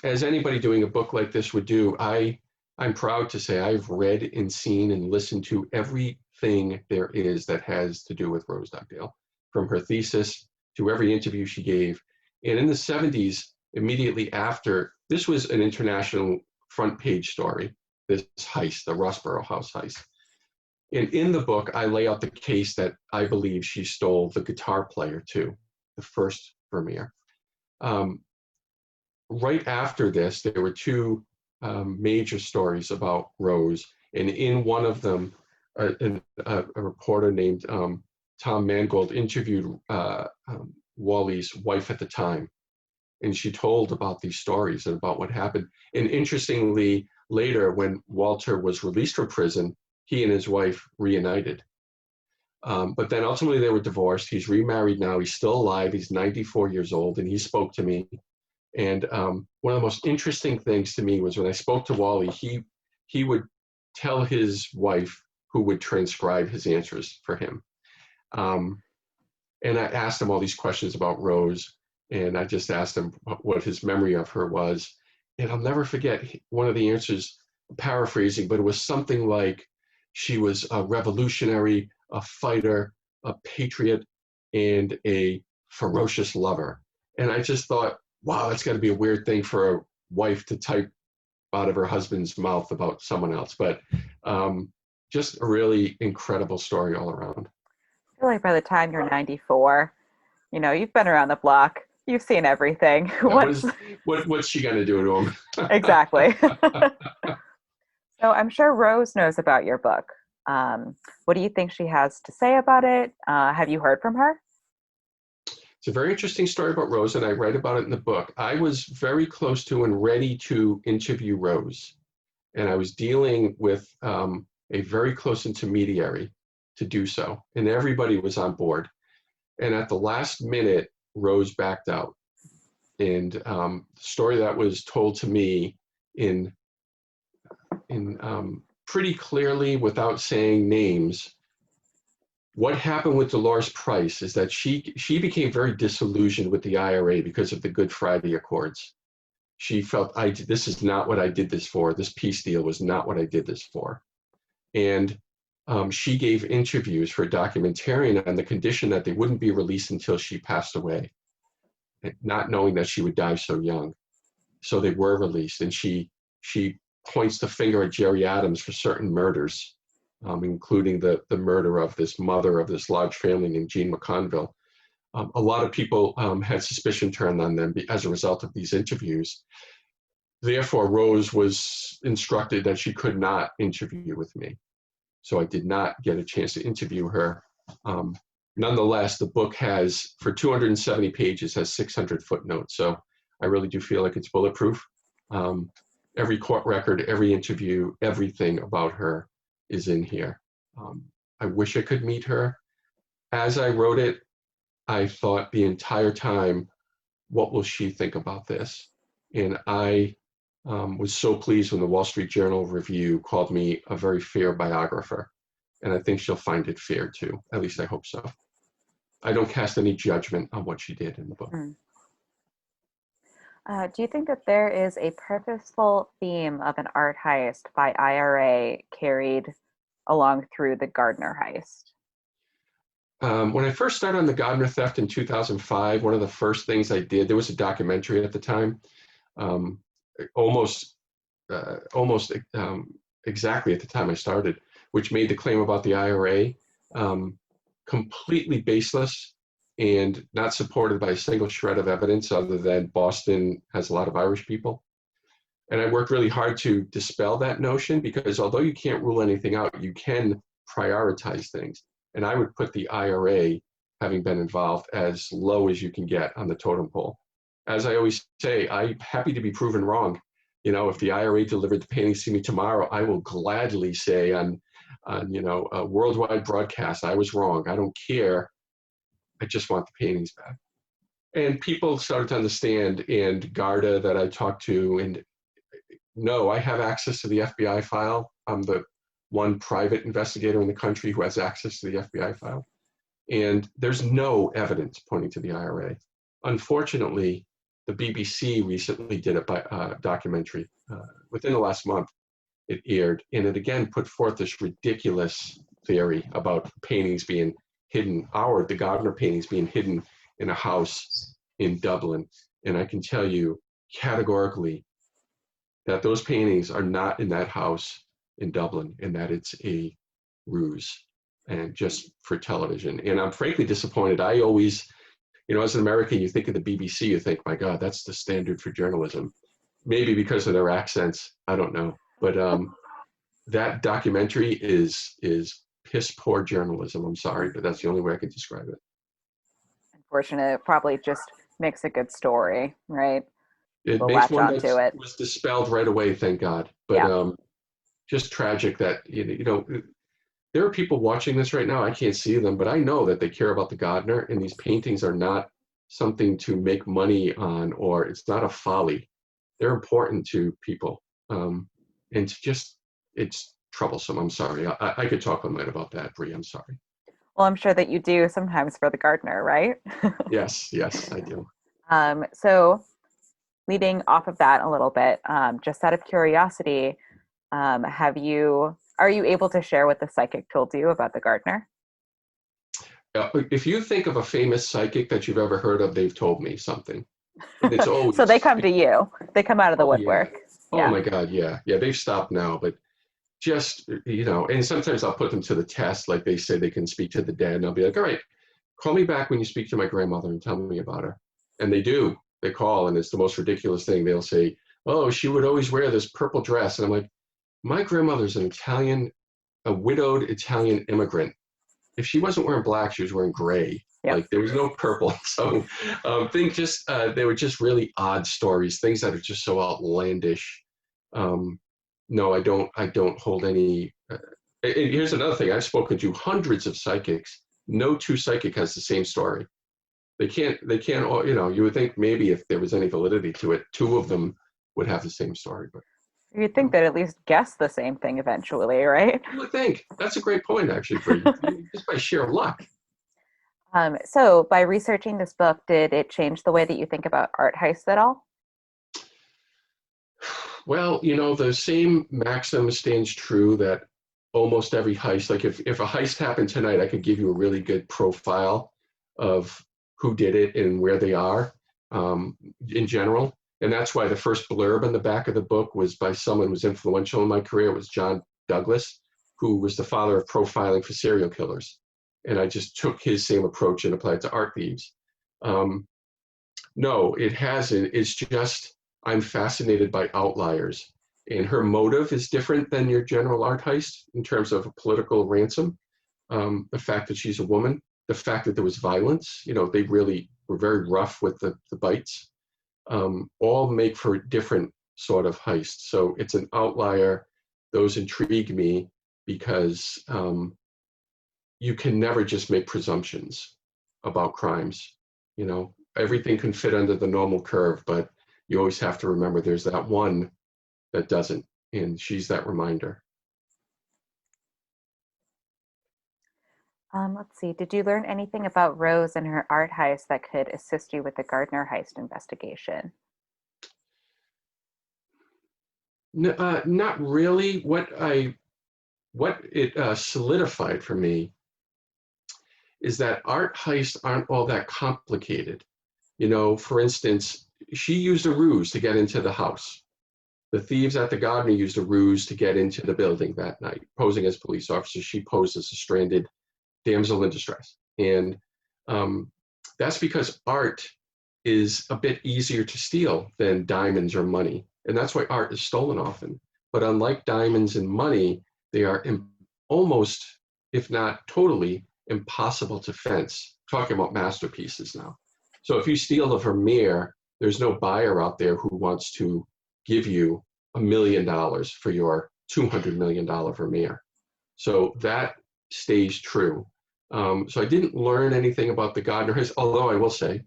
As anybody doing a book like this would do, I'm proud to say I've read and seen and listened to everything there is that has to do with Rose Dougdale, from her thesis to every interview she gave. And in the 70s, immediately after, this was an international front page story, this heist, the Rossborough House heist. And in the book, I lay out the case that I believe she stole the guitar player too, the first Vermeer. Right after this, there were two major stories about Rose. And in one of them, a reporter named Tom Mangold interviewed Wally's wife at the time. And she told about these stories and about what happened. And interestingly, later when Walter was released from prison, he and his wife reunited. But then ultimately they were divorced. He's remarried now. He's still alive. He's 94 years old, and he spoke to me. And one of the most interesting things to me was when I spoke to Wally, he would tell his wife who would transcribe his answers for him. And I asked him all these questions about Rose, and I just asked him what his memory of her was. And I'll never forget one of the answers, paraphrasing, but it was something like, she was a revolutionary, a fighter, a patriot, and a ferocious lover. And I just thought, wow, that's got to be a weird thing for a wife to type out of her husband's mouth about someone else. But just a really incredible story all around. I feel like by the time you're 94, you know, you've been around the block. You've seen everything. Yeah, what's she going to do to him? Exactly. So I'm sure Rose knows about your book. What do you think she has to say about it? Have you heard from her? It's a very interesting story about Rose, and I write about it in the book. I was very close to and ready to interview Rose, and I was dealing with a very close intermediary to do so, and everybody was on board. And at the last minute, Rose backed out. And the story that was told to me in pretty clearly, without saying names, what happened with Dolores Price is that she became very disillusioned with the IRA because of the Good Friday Accords. She felt, this is not what I did this for. This peace deal was not what I did this for. And she gave interviews for a documentarian on the condition that they wouldn't be released until she passed away, not knowing that she would die so young. So they were released, and she points the finger at Jerry Adams for certain murders, including the murder of this mother of this large family named Jean McConville. A lot of people had suspicion turned on them as a result of these interviews. Therefore, Rose was instructed that she could not interview with me. So I did not get a chance to interview her. Nonetheless, the book has, for 270 pages, has 600 footnotes. So I really do feel like it's bulletproof. Every court record, every interview, everything about her is in here. I wish I could meet her. As I wrote it, I thought the entire time, what will she think about this? And I was so pleased when the Wall Street Journal review called me a very fair biographer. And I think she'll find it fair too. At least I hope so. I don't cast any judgment on what she did in the book. Do you think that there is a purposeful theme of an art heist by IRA carried along through the Gardner heist? When I first started on the Gardner theft in 2005, one of the first things I did, there was a documentary at the time, almost exactly at the time I started, which made the claim about the IRA completely baseless and not supported by a single shred of evidence other than Boston has a lot of Irish people. And I worked really hard to dispel that notion, because although you can't rule anything out, you can prioritize things. And I would put the IRA, having been involved, as low as you can get on the totem pole. As I always say, I'm happy to be proven wrong. You know, if the IRA delivered the paintings to me tomorrow, I will gladly say on a worldwide broadcast, I was wrong. I don't care. I just want the paintings back. And people started to understand, and Garda that I talked to, and no, I have access to the FBI file. I'm the one private investigator in the country who has access to the FBI file. And there's no evidence pointing to the IRA. Unfortunately, the BBC recently did a documentary within the last month. It aired, and it again put forth this ridiculous theory about paintings being hidden, the Gardner paintings being hidden in a house in Dublin. And I can tell you categorically that those paintings are not in that house in Dublin, and that it's a ruse and just for television. And I'm frankly disappointed. I always, as an American, you think of the BBC, you think, my God, that's the standard for journalism. Maybe because of their accents, I don't know. But that documentary is piss poor journalism. I'm sorry, but that's the only way I can describe it. Unfortunate. It probably just makes a good story, right? It We'll makes latch one onto that it. was dispelled right away, thank God. But just tragic that, there are people watching this right now. I can't see them, but I know that they care about the Gardner, and these paintings are not something to make money on, or it's not a folly. They're important to people. And it's troublesome. I'm sorry. I could talk all night about that, Bree. I'm sorry. Well, I'm sure that you do sometimes for the Gardner, right? Yes, I do. So leading off of that a little bit, just out of curiosity, are you able to share what the psychic told you about the Gardner? If you think of a famous psychic that you've ever heard of, they've told me something. And it's always So they come to you. They come out of the woodwork. Yeah. Oh my God, yeah. They've stopped now, but just, and sometimes I'll put them to the test, like they say they can speak to the dead, and I'll be like, all right, call me back when you speak to my grandmother and tell me about her. And they do. They call, and it's the most ridiculous thing. They'll say, oh, she would always wear this purple dress. And I'm like, my grandmother's a widowed Italian immigrant. If she wasn't wearing black, she was wearing gray. Yep. Like there was no purple. So they were just really odd stories, things that are just so outlandish. No, I don't hold any. And here's another thing. I've spoken to hundreds of psychics. No two psychic has the same story. They can't, you would think maybe if there was any validity to it, two of them would have the same story. But you'd think they'd at least guess the same thing eventually, right? You would think. That's a great point, actually, Bree. Just by sheer luck. So by researching this book, did it change the way that you think about art heists at all? Well, the same maxim stands true that almost every heist, like if a heist happened tonight, I could give you a really good profile of who did it and where they are in general. And that's why the first blurb on the back of the book was by someone who was influential in my career. It was John Douglas, who was the father of profiling for serial killers. And I just took his same approach and applied it to art thieves. No, it hasn't. It's just I'm fascinated by outliers. And her motive is different than your general art heist in terms of a political ransom. The fact that she's a woman, the fact that there was violence, they really were very rough with the bites, all make for a different sort of heist. So it's an outlier. Those intrigue me because you can never just make presumptions about crimes. Everything can fit under the normal curve, but you always have to remember there's that one that doesn't, and she's that reminder. Let's see. Did you learn anything about Rose and her art heist that could assist you with the Gardner heist investigation? No, not really. What it solidified for me is that art heists aren't all that complicated. For instance, she used a ruse to get into the house. The thieves at the Gardner used a ruse to get into the building that night, posing as police officers. She posed as a stranded damsel in distress. And that's because art is a bit easier to steal than diamonds or money. And that's why art is stolen often. But unlike diamonds and money, they are almost, if not totally, impossible to fence. Talking about masterpieces now. So if you steal a Vermeer, there's no buyer out there who wants to give you $1 million for your $200 million Vermeer. So that stays true. So I didn't learn anything about the Gardner heist, although I will say,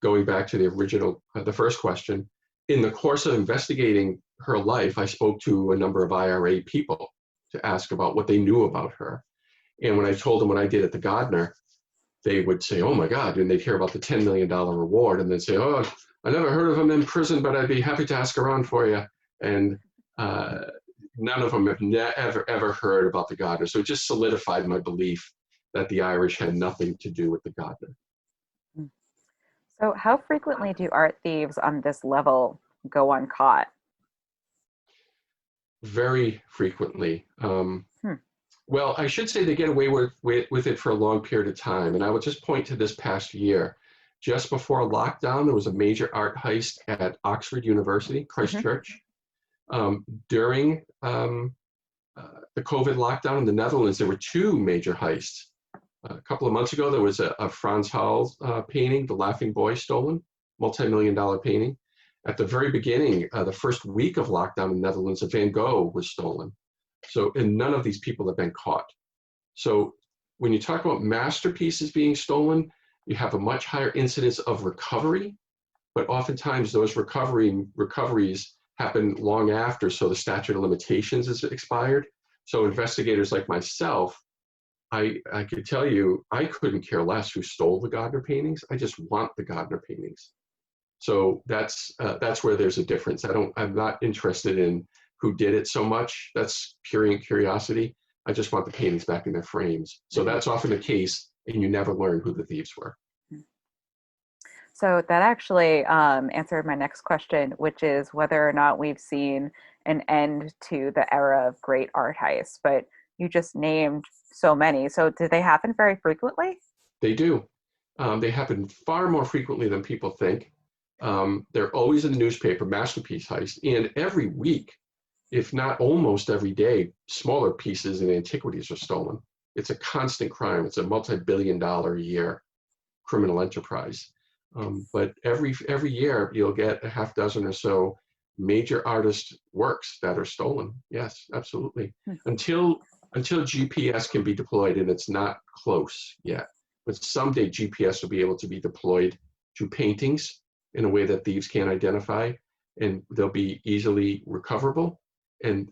going back to the original, the first question, in the course of investigating her life, I spoke to a number of IRA people to ask about what they knew about her. And when I told them what I did at the Gardner, they would say, oh my God, and they'd hear about the $10 million reward, and they'd say, oh, I never heard of him in prison, but I'd be happy to ask around for you. And none of them have ever heard about the Gardner. So it just solidified my belief that the Irish had nothing to do with the Gardner. So how frequently do art thieves on this level go uncaught? Very frequently. Well, I should say they get away with it for a long period of time. And I would just point to this past year. Just before lockdown, there was a major art heist at Oxford University, Christchurch. During the COVID lockdown in the Netherlands, there were two major heists. A couple of months ago, there was a Frans Hals painting, The Laughing Boy, stolen, multi-million-dollar painting. At the very beginning, the first week of lockdown in the Netherlands, a Van Gogh was stolen. So, and none of these people have been caught. So when you talk about masterpieces being stolen, you have a much higher incidence of recovery, but oftentimes those recoveries happen long after, so the statute of limitations is expired. So investigators like myself, I could tell you, I couldn't care less who stole the Gardner paintings. I just want the Gardner paintings. So that's where there's a difference. I'm not interested in who did it so much. That's pure curiosity. I just want the paintings back in their frames. So that's often the case, and you never learn who the thieves were. So that actually answered my next question, which is whether or not we've seen an end to the era of great art heists. But you just named so many. So do they happen very frequently? They do. They happen far more frequently than people think. They're always in the newspaper, masterpiece heist. And every week, if not almost every day, smaller pieces and antiquities are stolen. It's a constant crime. It's a multi-billion-dollar a year criminal enterprise. But every year you'll get a half dozen or so major artist works that are stolen. Yes, absolutely. Until GPS can be deployed, and it's not close yet. But someday GPS will be able to be deployed to paintings in a way that thieves can't identify, and they'll be easily recoverable. And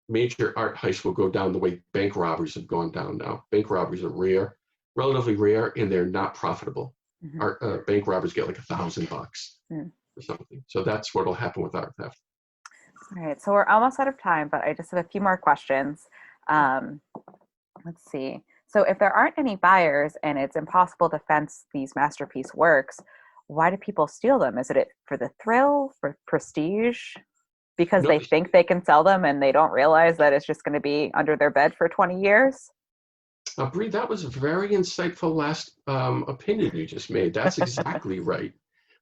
major art heists will go down the way bank robberies have gone down now. Bank robberies are relatively rare, and they're not profitable. Bank robbers get like $1,000 or something. So that's what will happen with art theft. All right, so we're almost out of time, but I just have a few more questions. Let's see. So if there aren't any buyers and it's impossible to fence these masterpiece works, why do people steal them? Is it for the thrill, for prestige? Because No, they think they can sell them and they don't realize that it's just going to be under their bed for 20 years? Bree, that was a very insightful last opinion you just made. That's exactly right.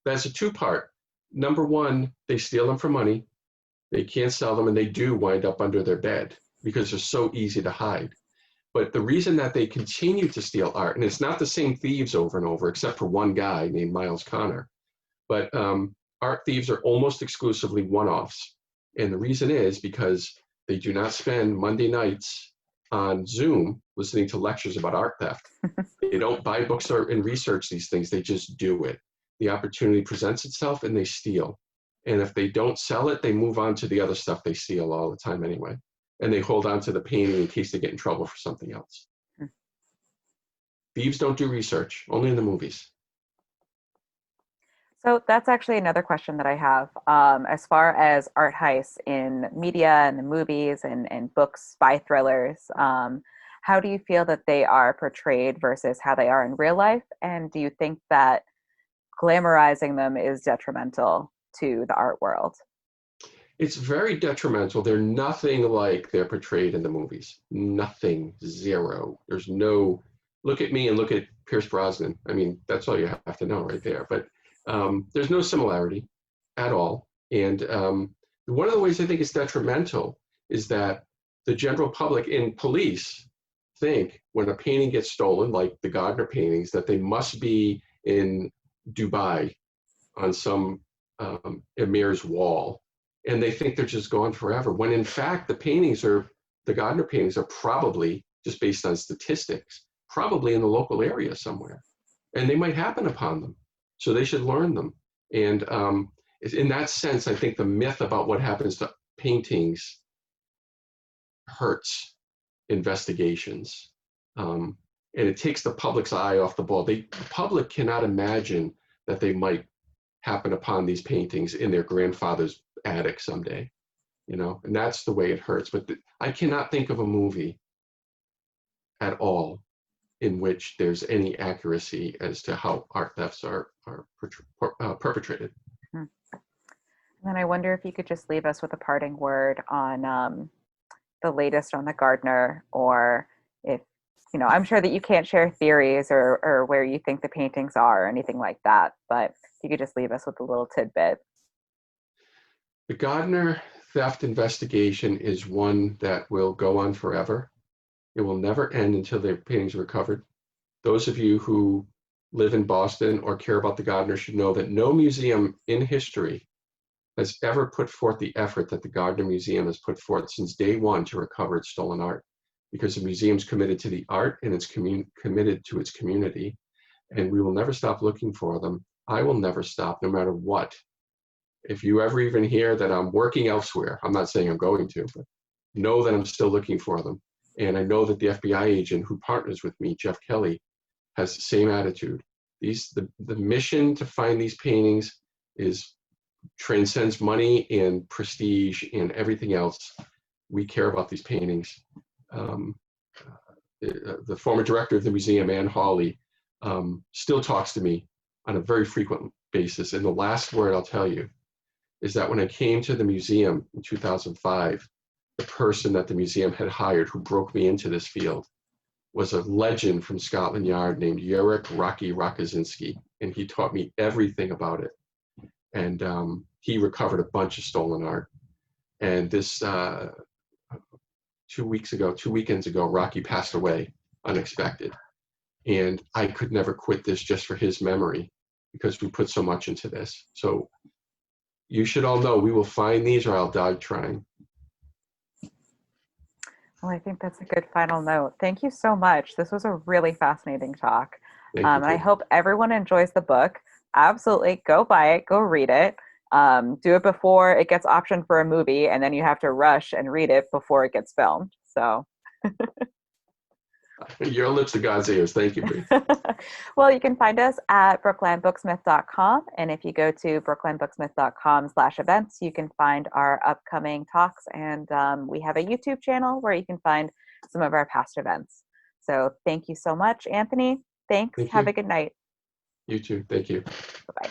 That's a two-part. Number one, they steal them for money. They can't sell them, and they do wind up under their bed because they're so easy to hide. But the reason that they continue to steal art, and it's not the same thieves over and over, except for one guy named Miles Connor, but art thieves are almost exclusively one-offs. And the reason is because they do not spend Monday nights on Zoom listening to lectures about art theft. They don't buy books and research these things. They just do it. The opportunity presents itself and they steal. And if they don't sell it, they move on to the other stuff they steal all the time anyway. And they hold on to the painting in case they get in trouble for something else. Thieves don't do research, only in the movies. So that's actually another question that I have. As far as art heists in media and the movies and books, spy thrillers, how do you feel that they are portrayed versus how they are in real life? And do you think that glamorizing them is detrimental to the art world? It's very detrimental. They're nothing like they're portrayed in the movies. Nothing, zero. There's no, look at me and look at Pierce Brosnan. I mean, that's all you have to know right there. But there's no similarity at all. And one of the ways I think it's detrimental is that the general public and police think when a painting gets stolen, like the Gardner paintings, that they must be in Dubai on some emir's wall. And they think they're just gone forever. When in fact, the Gardner paintings are probably, just based on statistics, probably in the local area somewhere. And they might happen upon them. So they should learn them. And in that sense, I think the myth about what happens to paintings hurts investigations. And it takes the public's eye off the ball. The public cannot imagine that they might happen upon these paintings in their grandfather's attic someday, and that's the way it hurts. But I cannot think of a movie at all in which there's any accuracy as to how art thefts are perpetrated. And then I wonder if you could just leave us with a parting word on the latest on the Gardner, or if, I'm sure that you can't share theories or where you think the paintings are or anything like that, but if you could just leave us with a little tidbit. The Gardner theft investigation is one that will go on forever. It will never end until the paintings are recovered. Those of you who live in Boston or care about the Gardner should know that no museum in history has ever put forth the effort that the Gardner Museum has put forth since day one to recover its stolen art, because the museum's committed to the art and it's committed to its community, and we will never stop looking for them. I will never stop, no matter what. If you ever even hear that I'm working elsewhere, I'm not saying I'm going to, but know that I'm still looking for them. And I know that the FBI agent who partners with me, Jeff Kelly, has the same attitude. The mission to find these paintings transcends money and prestige and everything else. We care about these paintings. The former director of the museum, Ann Hawley, still talks to me on a very frequent basis. And the last word I'll tell you is that when I came to the museum in 2005, the person that the museum had hired who broke me into this field was a legend from Scotland Yard named Jurek Rocky Rakosinski, and he taught me everything about it. And he recovered a bunch of stolen art. And this 2 weekends ago, Rocky passed away unexpected. And I could never quit this just for his memory, because we put so much into this. So you should all know we will find these, or I'll die trying. Well, I think that's a good final note. Thank you so much. This was a really fascinating talk. Thank you, And I hope everyone enjoys the book. Absolutely. Go buy it. Go read it. Do it before it gets optioned for a movie, and then you have to rush and read it before it gets filmed. So your lips to God's ears. Thank you, Bree. Well, you can find us at brooklinebooksmith.com. And if you go to brooklinebooksmith.com/events, you can find our upcoming talks. And we have a YouTube channel where you can find some of our past events. So thank you so much, Anthony. Thanks. Thank Have you. a good night. You too. Thank you. Bye-bye.